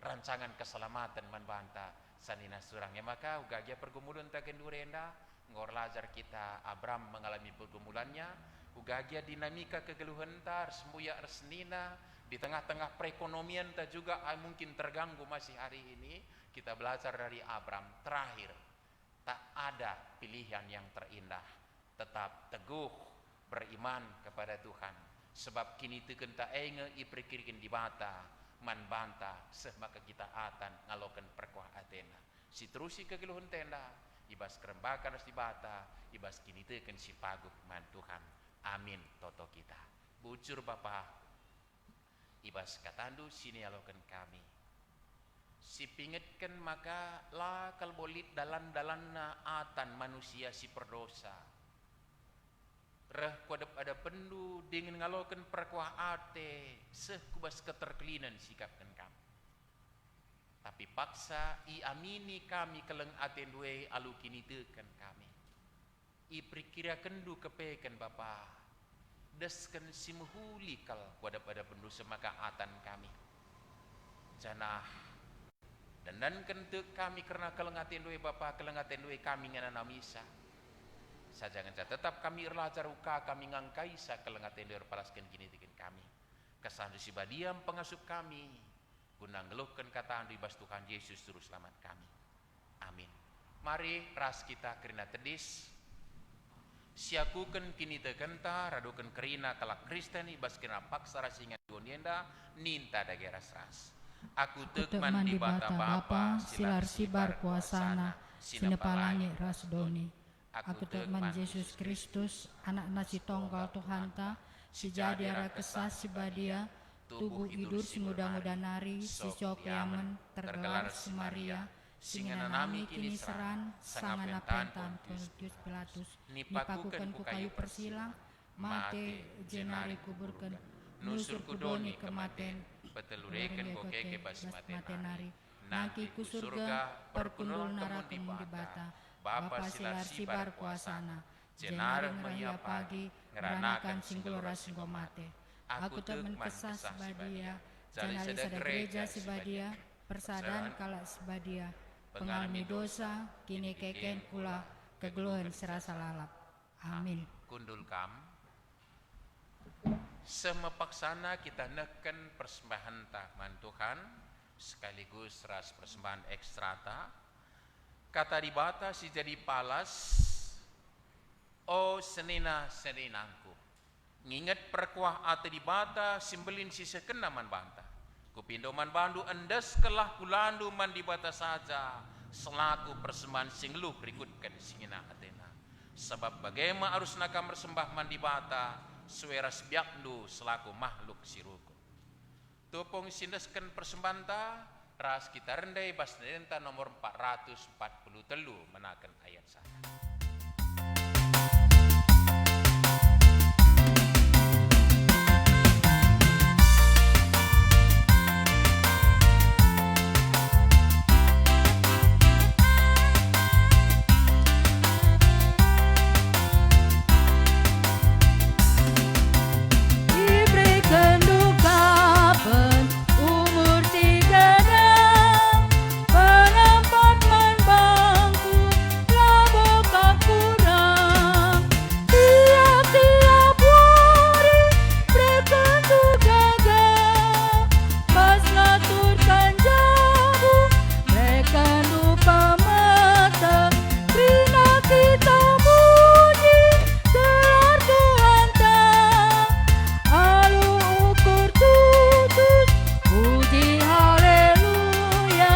rancangan keselamatan manbanta sanina surangnya. Maka ugagia pergumulan taken durenda ngor lajar kita Abram mengalami pergumulannya, ugagia dinamika kegeluhan tar sembuya resnina di tengah-tengah perekonomian ta juga mungkin terganggu masih hari ini. Kita belajar dari Abram, terakhir tak ada pilihan yang terindah, tetap teguh beriman kepada Tuhan, sebab kini teken ta iperkirkin dibata man banta maka kita atan ngalokan perkuah Athena si terusi kegeluhan tenda ibas kerembakan harus dibata ibas kini teken si pagup man Tuhan. Amin toto kita bujur Bapa ibas katandu sini alokan kami si pingetkan maka la kalbolit dalan-dalanna atan manusia si perdosa reh kodep ada pendu dengan ngalokan perkuah ate kubas keterkelinan sikapkan kami, tapi paksa amini kami keleng aten due alu kini tekan kami iprikirakan du kepekan Bapa desken simhuli kal kodep ada pendu semaka atan kami janah dan kentuk kami karena keleng aten due Bapa keleng aten due kami ngana namisa sajangan tetap kami erlajar uka kami ngangkai sa kelengat ender palaskan kini dikin kami kesandu si badiam pengasup kami guna ngeluhkan kata andu ibas Tuhan Yesus terus selamat kami. Amin. Mari ras kita kerina tedis siakuken kini tegenta raduken kerina kalak Kristen ibas kena paksa rasingan gonienda ninta dageras ras Aku tek Kutek mandi mandi bata bata bapa, silar sibar kuasana, sinepalangi rasdoni. Aku tek man Yesus Kristus, anak nasi tonggal Tuhanta, si jadi ara kesah si badia, tubuh idur si muda-muda nari, si cok yamen, tergelar si Maria, singenanami kini seran, sangana pentan Pontius Pilatus, nipakukan ku kayu persilang, mate jenari kuburkan, nusur kudoni kematen, petelureken kokeke bas matenari, nangki ku surga, perkundul narakem di bata, Bapa silar sibar kuasana, jenar maya pagi, ngeranakan singgulora singgo mate. Aku temen kesah sebadia, jali seda gereja sebadia, persadaan kala sebadia, pengalami dosa, kini keken kula, kegeluhan serasa lalap. Amin. Kundul kam. Semepaksana kita neken persembahan takman Tuhan, sekaligus ras persembahan ekstrata. Kata di bata si jadi palas, oh senenangku, nginget perkuah ate di bata simbelin si sekenaman banta. Kupindo man bandu endes kelah kulandu man di bata saja, selaku persembahan singlu berikutkan singina atena. Sebab bagaimana harus nakam bersembah man di bata, sueras biakdu selaku makhluk siruku. Tupung sindeskan persembahan ta, ras kita rendai bas nenta nomor 443 menakan ayat saya. Diberikan duka umur 36, penampat man bangku labok kurang, tiap-tiap hari berkentu gagah, pas ngaturkan jabu mereka lupa mata, rina kita muji gelar Tuhan tak, alu ukur tutus puji haleluya.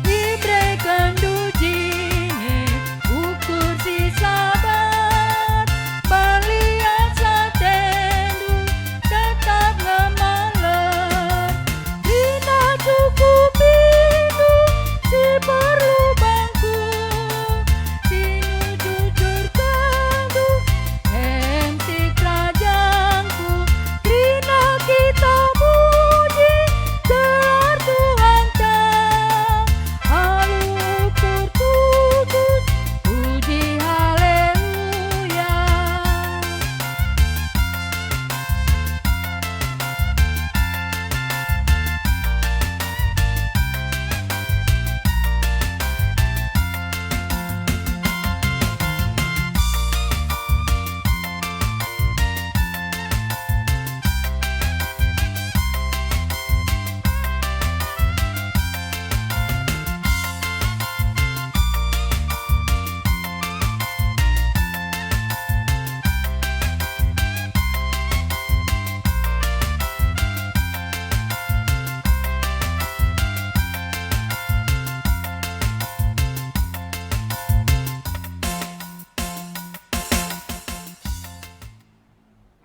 Diberikan dujine ukur si sabar, balian satendu tetap ngemaler, rina cukup itu si perlu bangku, sinu jujur kandu enti kerajangku, rina kita muji gelar Tuhan tak, alu ukur tutus puji haleluya.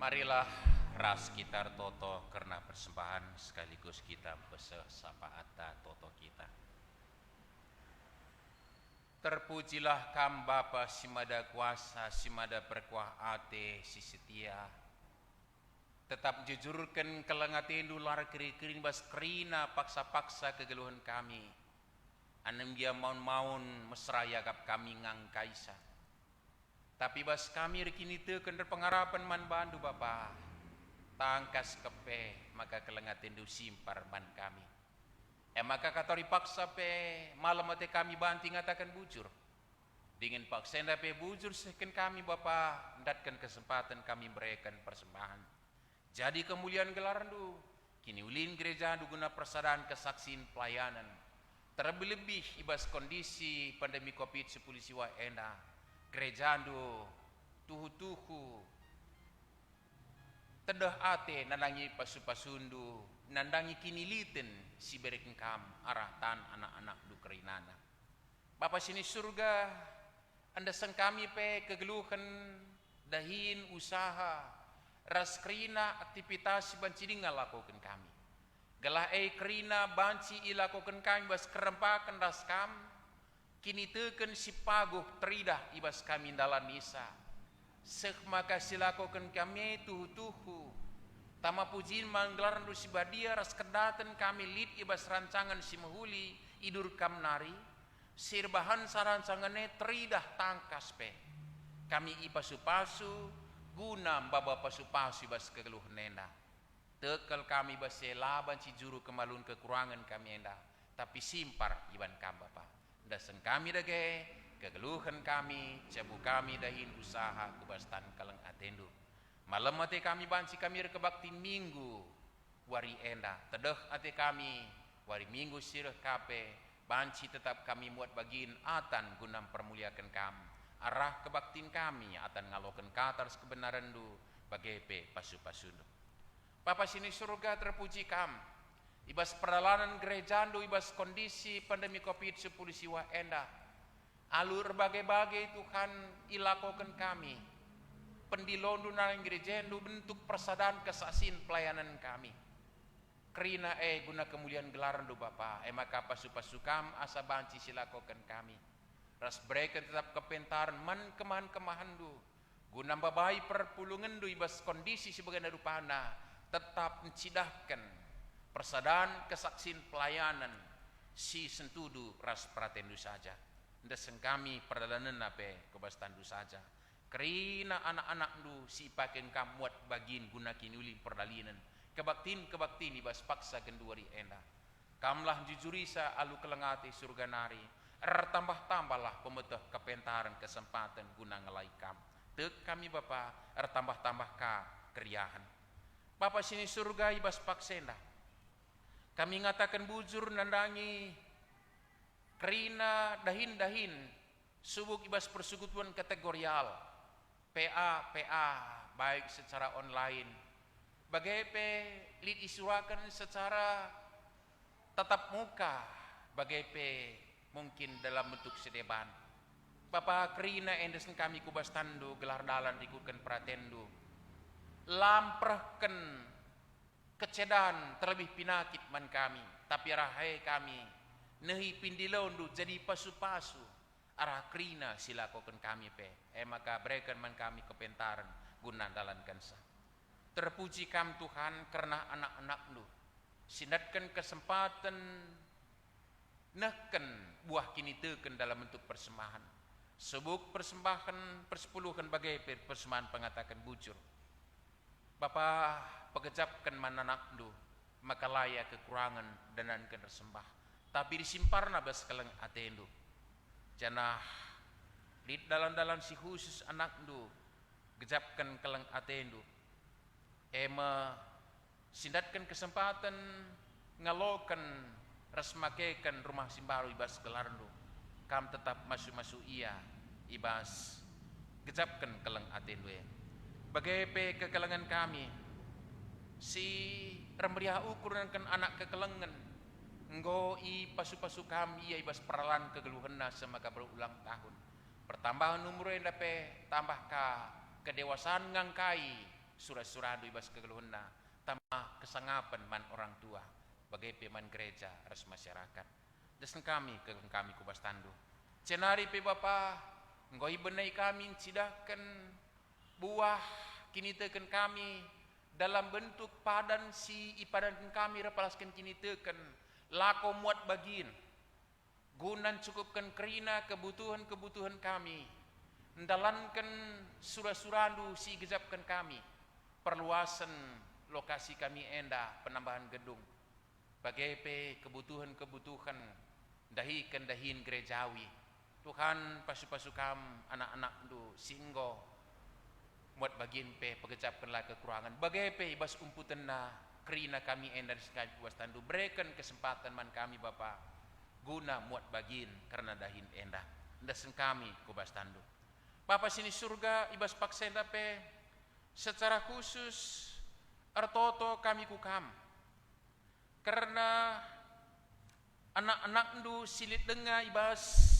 Marilah ras kita toto karena persembahan sekaligus kita beseh sapaata toto kita. Terpujilah kam Bapa simada kuasa, simada berkuah ate si setia. Tetap jujurkan kelengatindu lar kiri-kiri bas kerina paksa-paksa kegeluhan kami. Anem dia maun-maun mesraya kap kami ngangkaisa. Tapi bas kami rekini teken pengarapan man bandu Bapa. Tangkas kepe maka kelengatindu simpar man kami. Maka katori paksa pe malam ate kami banti ngatakan bujur. Dingin paksenda pe bujur seken kami Bapa, ndatkan kesempatan kami berikan persembahan. Jadi kemuliaan gelarandu, kini ulin gereja guna persadaan kesaksian pelayanan. Terlebih ibas kondisi pandemi COVID-19 siwa enda. gerejando tuhu-tuhu tedah ate nandangi pasu-pasundu nandangi kiniliten si bereken kam arahtan anak-anak du kerinana. Bapa sini surga, anda sang kami pe kegeluhan dahin usaha ras kerina aktivitas banci ngalakokan kami. Galah kerina banci ilakokan kami bas kerempakan ras kam kini teken si paguh teridah ibas kami dalam nisa. Sek maka silakokan kami tuhu-tuhu tama pujin manggelar si badia ras kedaten kami lid ibas rancangan si mahuli idur kam nari sirbahan sarancangane teridah tangkas pe kami ipasu-pasu guna baba pasu-pasu ibas kegeluh nenda tekel kami basela banci juru kemalun kekurangan kami enda tapi simpar iban kam bapa daseng kami dage kegeluhan kami, cabu kami dahin usaha kubastan kaleng atendu. Malam ate kami banci kami rekebakti minggu wari enda. Tedeh ate kami wari minggu sireh kape banci tetap kami muat bagin atan gunam permuliakan kami. Arah kebaktin kami atan ngaloken katars kebenaran du bagepe pasu-pasundu. Papa sini surga terpuji kam. Ibas perjalanan gerejandu ibas kondisi pandemi Covid-10 siwa enda. Alur bagai-bagai Tuhan ilakokan kami. Pendilondu nang gerejendu bentuk persadaran kesaksian pelayanan kami. Kerina guna kemuliaan gelaran do Bapa. Maka pasu-pasukam asa banci silakokan kami. Ras mereka tetap kepentaran man kemahan-kemahan du. Guna babai perpulungan du ibas kondisi sebagai rupana tetap mencidahkan persadaran kesaksian pelayanan si sentudu ras pratendu saja. Ndeseng kami perdalanan nape kebastandu saja. Kerina anak-anak du si paken kamuat bagin guna kinuli perdalinan. Kebaktin ibas paksa genduari enda. Kamlah jujurisa alu kelengati surga nari. Tambah-tambahlah pemetah kepentaran kesempatan guna ngelai kam. Tek kami Bapa tambah-tambah ka keriahan. Bapa sini surga ibas paksenda. Kami ngatakan bujur nandangi kerina dahin-dahin subuk ibas persekutuan kategorial PA baik secara online bagai lid isurakan secara tatap muka bagai mungkin dalam bentuk sedeban Bapak kerina endesen kami kubastandu gelar dalan dikukan pratendu lamprahkan kecedan terlebih pinakit man kami tapi rahai kami nehi pindilondu jadi pasu-pasu arah kerina silakokan kami maka berikan man kami kepentaran guna dalan kansa. Terpuji kam Tuhan karena anak-anak lu sindatkan kesempatan neken buah kini teken dalam bentuk persembahan. Sebuk persembahan persepuluhan bagai persembahan pengatakan bujur. Bapa pegejapkan man anak lu maka layak kekurangan dan sembah. Tapi disimparna bas keleng atendu. Janah di dalam si khusus anak du gejapkan keleng atendu. Sindatkan kesempatan ngalokan resmakekan rumah simbaru ibas gelardu. Kam tetap masuk-masuk iya ibas gejapkan keleng atendu. Bagai kekelengan kami si remeriah ukuran kan anak kekelengan enggo i pasu-pasu kami ia ibas peralan kegeluhanna semaka berulang tahun. Pertambahan umur yang dapat tambah kedewasaan ngangkai surah-surah ibas kegeluhanna tambah kesangapan man orang tua bagai peman gereja ras masyarakat. Desen kami kubastandu. Cenari pe Bapa enggo ibenai kami cidahkan buah kini teken kami dalam bentuk padan si ipadan kami repalaskan kini teken lako muat bagin gunan cukupkan kerina kebutuhan kami ndalankan surah-surandu si gejapkan kami perluasan lokasi kami enda penambahan gedung bagai kebutuhan dahin gerejawi Tuhan pasu-pasu kam anak-anak du singgo muat bagin pegejapkanlah kekurangan bagai ibas umputenna kerina kami enda sekali kuastandu berikan kesempatan man kami Bapa guna muat bagin karena dahin enda ndesen kami kubastandu Bapa sini surga ibas paksenda pe secara khusus artoto kami kukam karena anak-anak ndu silit denga ibas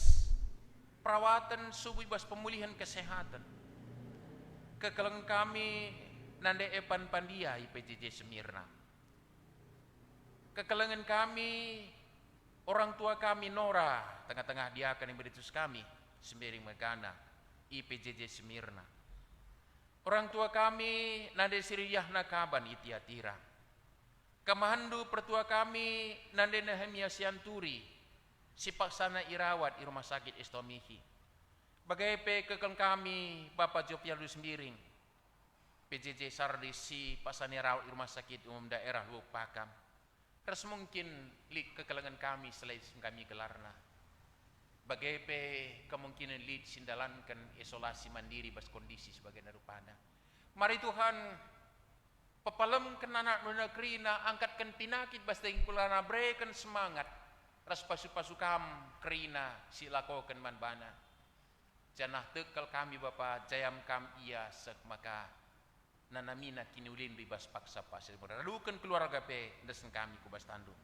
perawatan subuh ibas pemulihan kesehatan kekeleng kami nande epan pandia IPJJ Semirna kekelengan kami orang tua kami Nora tengah-tengah dia akan yang beritus kami Sembering Megana IPJJ Semirna orang tua kami nande Siriyah Nakaban Itiatira Kamahandu pertua kami nande Nehemia Sianturi sipaksana irawat di rumah sakit Istomihi bagai pe kekel kami Bapak Jopialu Sembiring PJJ Sardisi pasane rawat di rumah sakit umum daerah Lubuk Pakam terus mungkin li kekelengan kami selain kami gelarna bagai pe kemungkinan li sindalankan isolasi mandiri bas kondisi sebagai narupana mari Tuhan pepalem kenana nuna kerina angkatkan pinakit bas ting kulana breken semangat ras pasu-pasu kam kerina silakokan manbana janah tekal kami Bapa jayam kam iya sek maka nanamina kinulin bebas paksa pasir radukan keluarga pe desen kami kubas tandung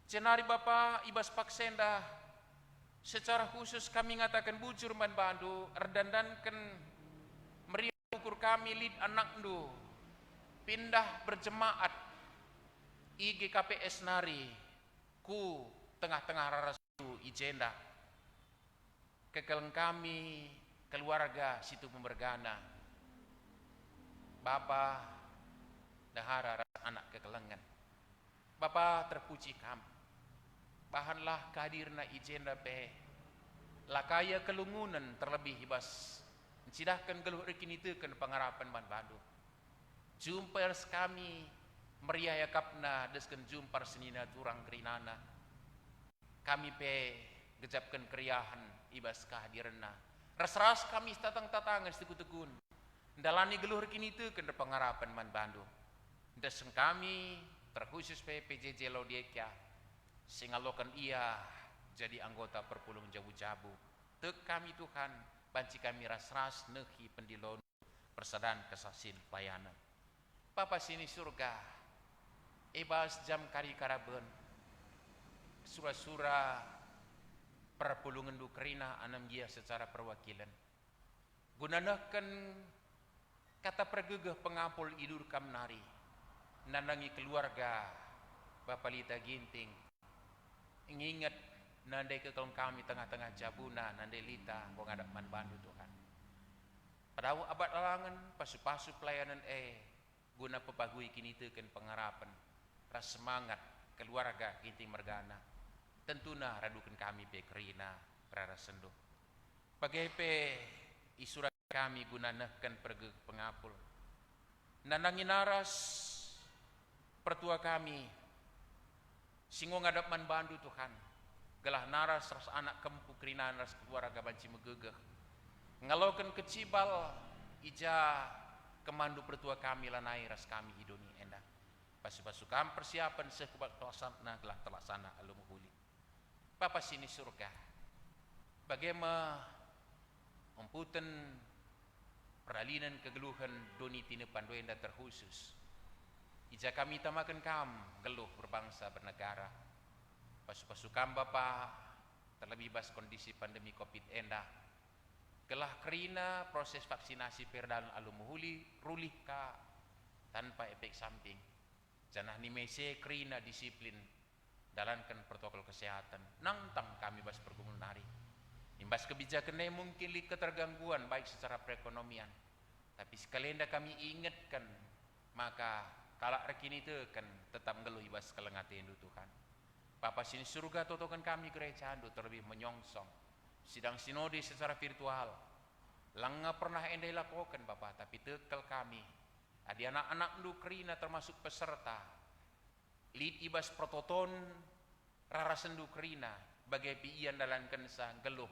cenari Bapa ibas paksenda secara khusus kami ngatakan bujur manbandu erdandankan meriah ukur kami lid anak ndu pindah berjemaat IGKPS Nari ku tengah-tengah rarasu Ijenda kekeleng kami keluarga situ Pemergana Bapa dahara anak kekelengan Bapa terpuji kami bahanlah kehadirna Ijenda pe lakaya kelungunan terlebih ibas mencidahkan geluh rekinitekan pengarapan Bandung jumpers kami meriah yakapna desken jumpar senina turang kerinana kami pe gejapkan keriahan ibas kehadiranna ras-ras kami tatang-tatangan setegun-tegun dalani geluh kini tu kena pengarapan Bandung deseng kami terkhusus PJJ Laudekia singalokan ia jadi anggota perpulung jabu-jabu tek kami Tuhan banci kami ras-ras nehi pendilon persadan kesasin pelayanan Papa sini surga ebas jam kari karaben surah-surah perpulungan du kerina anam gia secara perwakilan gunanakan kata pergegeh pengapul idur kamnari nandangi keluarga Bapak Lita Ginting ingat nandai kekelong kami tengah-tengah jabuna nandai Lita menghadap manbandu Tuhan pada abad alangan pasu-pasu pelayanan guna pepagui kini teken pengarapan ras semangat keluarga Ginting Mergana tentuna radukan kami pe kerina rara senduh bagai pe isurat kami guna nehkan pergi pengapul nandangi naras pertua kami singo ngadap Manbandu Tuhan gelah naras ras anak kempu kerina ras keluarga banci megegeh ngalokan kecibal ija kemandu pertua kami lanai ras kami hidoni endah pasu-pasu kam persiapan sekubat telasana gelah telasana alumuhuli Papa sini surga bagaimana memputen peralinan kegeluhan doni tine panduenda terkhusus ija kami tamakan kam geluh berbangsa bernegara pasu-pasu kam Bapa terlebih bas kondisi pandemi Covid endah gelah kerina proses vaksinasi perdalan alumuhuli rulih ka tanpa efek samping janah nimese kerina disiplin dalankan protokol kesehatan nangtang kami bas pergumulan hari imbas kebijakan mungkin li ketergangguan baik secara perekonomian tapi sekalian kami ingatkan maka kalak rekini itu kan tetap ngeluh ibas kelengati indu Tuhan Papa sini surga totokan kami gereja andu terlebih menyongsong sidang sinode secara virtual langga pernah endai lakukan Bapak tapi tekel kami adi anak-anak ndu kerina termasuk peserta lid ibas prototon rara sendu kerina bagai piian dalam kensa geluh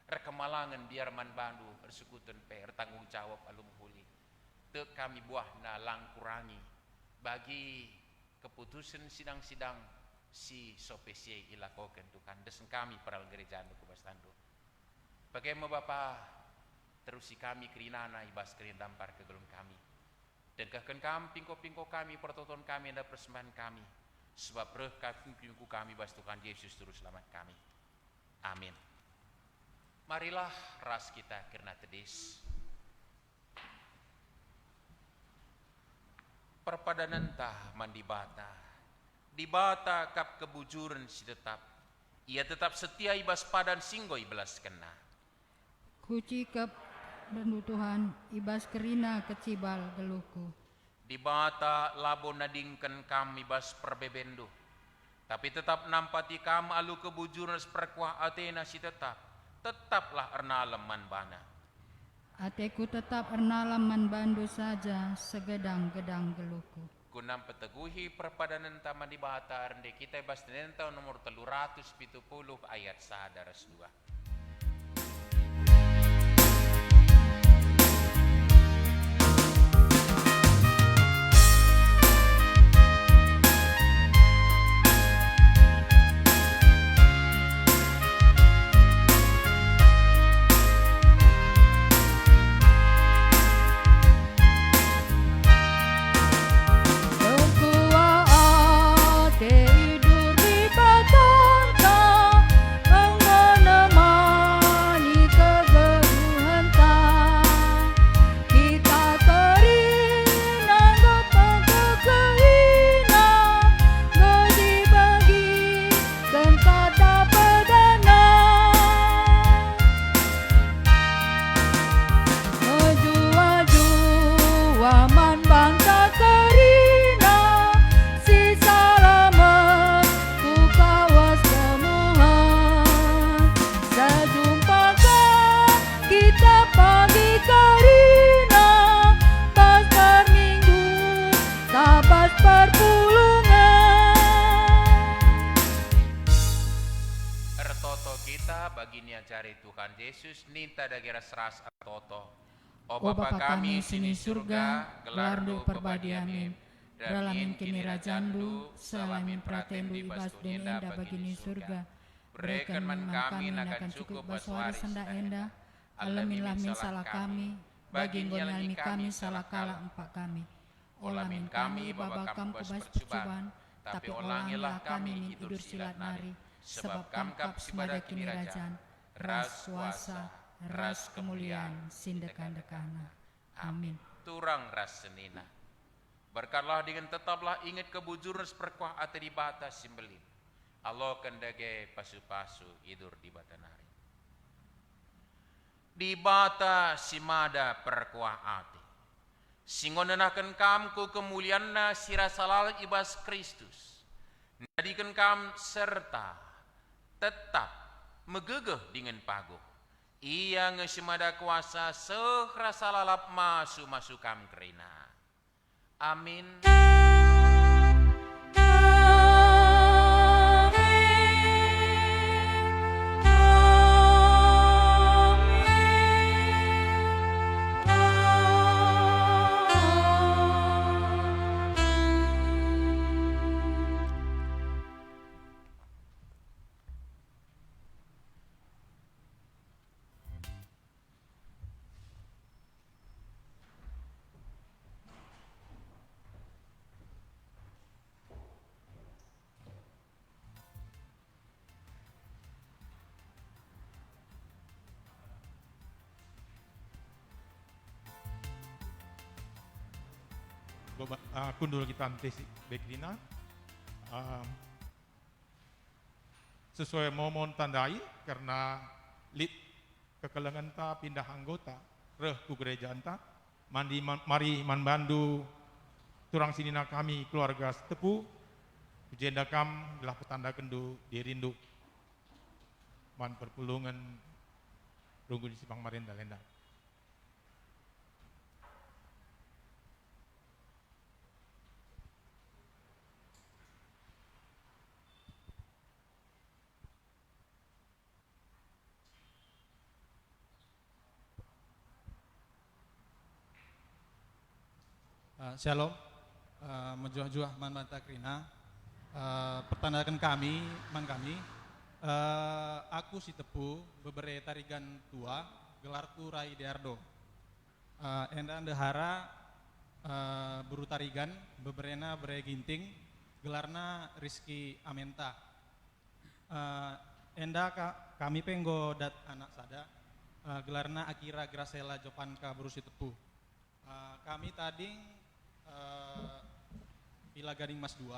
rekemalangan biar Manbandu bersekutan per tanggung jawab alumuhuli tek kami buahna lang kurangi bagi keputusan sidang-sidang si sopesie ilakokan Tuhan desen kami para gereja andu kubas tandu bagaimana Bapak terusi kami kerinana ibas kerin dampar ke gelung kami. Dengkahkan kami pingko-pingko kami pertonton kami dan persembahan kami. Sebab reh pingko kami bas Tuhan Yesus terus selamat kami. Amin. Marilah ras kita kena tedis. Perpadanan tah mandi bata. Di bata kap kebujuran si tetap. Ia tetap setia ibas padan singgoi belas kena. Kucikap dan Tuhan ibas kerina kecibal geluhku. Di bata labo nadingken kami bas perbebendo. Tapi tetap nampati kam alu kebujuran seperkuah Athena si tetaplah ernalem man bana. Ateku tetap ernalaman bandu saja segedang-gedang geluhku. Kunam peteguhi perpadanan taman di bata rende kita bas tahun nomor 370 ayat 1-2. Tuhan Yesus ninta dagira seras atoto. O Bapa kami sini surga, gelardu perbadiamin. Dalamin kini rajandu, salamin pratendu ibas denda bagini surga. Berikan man kami akan cukup baswari senda enda. Alaminlah min salah kami, bagi ngonalmi kami salah kala empat kami. Olamin kami babakam kubas percobaan, tapi olangilah kami min tidur silat nari. Sebab kamkap sibada kini rajan. Ras suasa, ras kemuliaan, sindekan-dekana. Amin. Turang ras senina. Berkatlah dengan tetaplah ingat kebujuran seperkuah ate di batas simbelin. Allah kendage pasu-pasu idur di batanari. Di bata simada perkuah ate. Singonenakan kamku kemulianna sirasalal ibas Kristus. Nadikan kam serta tetap megegeh dengan paguh. Ia ngesemada kuasa sehrasa lalap masu kam kerina. Amin. Kundul kita antes beklina sesuai momon tandai karena lit kekelengan ta pindah anggota reh ku gereja anta mari manbandu turang sinina kami keluarga setepu pujenda kam gelah petanda kendu dirindu man perpulungan runggu di Sipang Marinda lenda. Shalom, menjuah-juah man mata krina, pertandakan kami, man kami, aku si tepu, beberapa tarigan tua, gelarku Rai Deardo. Enda dehara buru tarigan beberena bere ginting gelarna Rizky Amenta. Enda kami penggo dat anak sada gelarna Akira Gracela Jopanka berusi tepu. Kami tadi Villa Gading Mas 2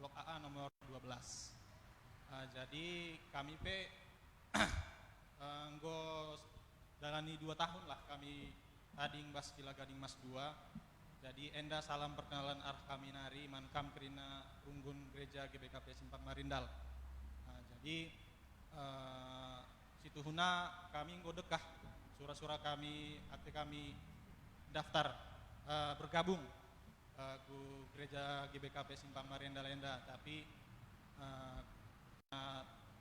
Blok AA nomor 12. Jadi kami nggo dalani 2 tahun lah kami tadi bas Villa Gading Mas 2. Jadi enda salam perkenalan arah kami nari mankam kerina runggun gereja GBKP Simpang Marindal. Jadi situ huna kami nggo dekah surah-surah kami akte kami daftar bergabung ku gereja GBKP Simpang Marindal enda, tapi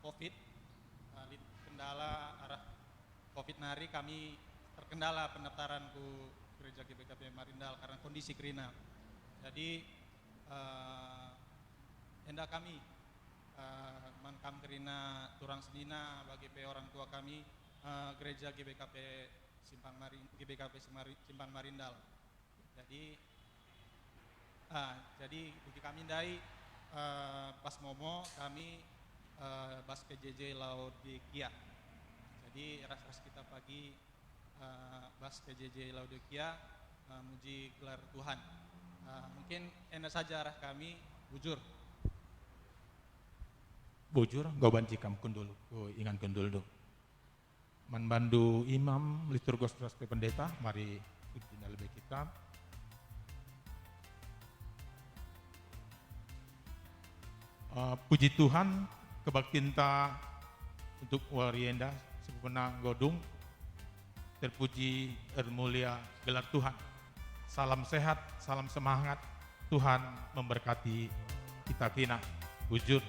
COVID kendala arah COVID nari kami terkendala pendaftaran ku gereja GBKP Marindal karena kondisi kerina. Jadi enda kami mankam kerina turang senina bagi orang tua kami gereja GBKP Simpang Marindal. Jadi bagi kami dari pas momo kami bas PJJ Laodikia. Jadi ras kita pagi bas PJJ Laodikia muji gelar Tuhan. Mungkin enda saja arah kami bujur. Bujur gak banci kam kundul, ingan kundul do. Man bandu imam liturgos raspe pendeta, mari kita lebih kitab. Puji Tuhan kebaktinta untuk warienda sebenarnya godung terpuji termulia gelar Tuhan. Salam sehat, salam semangat, Tuhan memberkati kita kina. Bujur.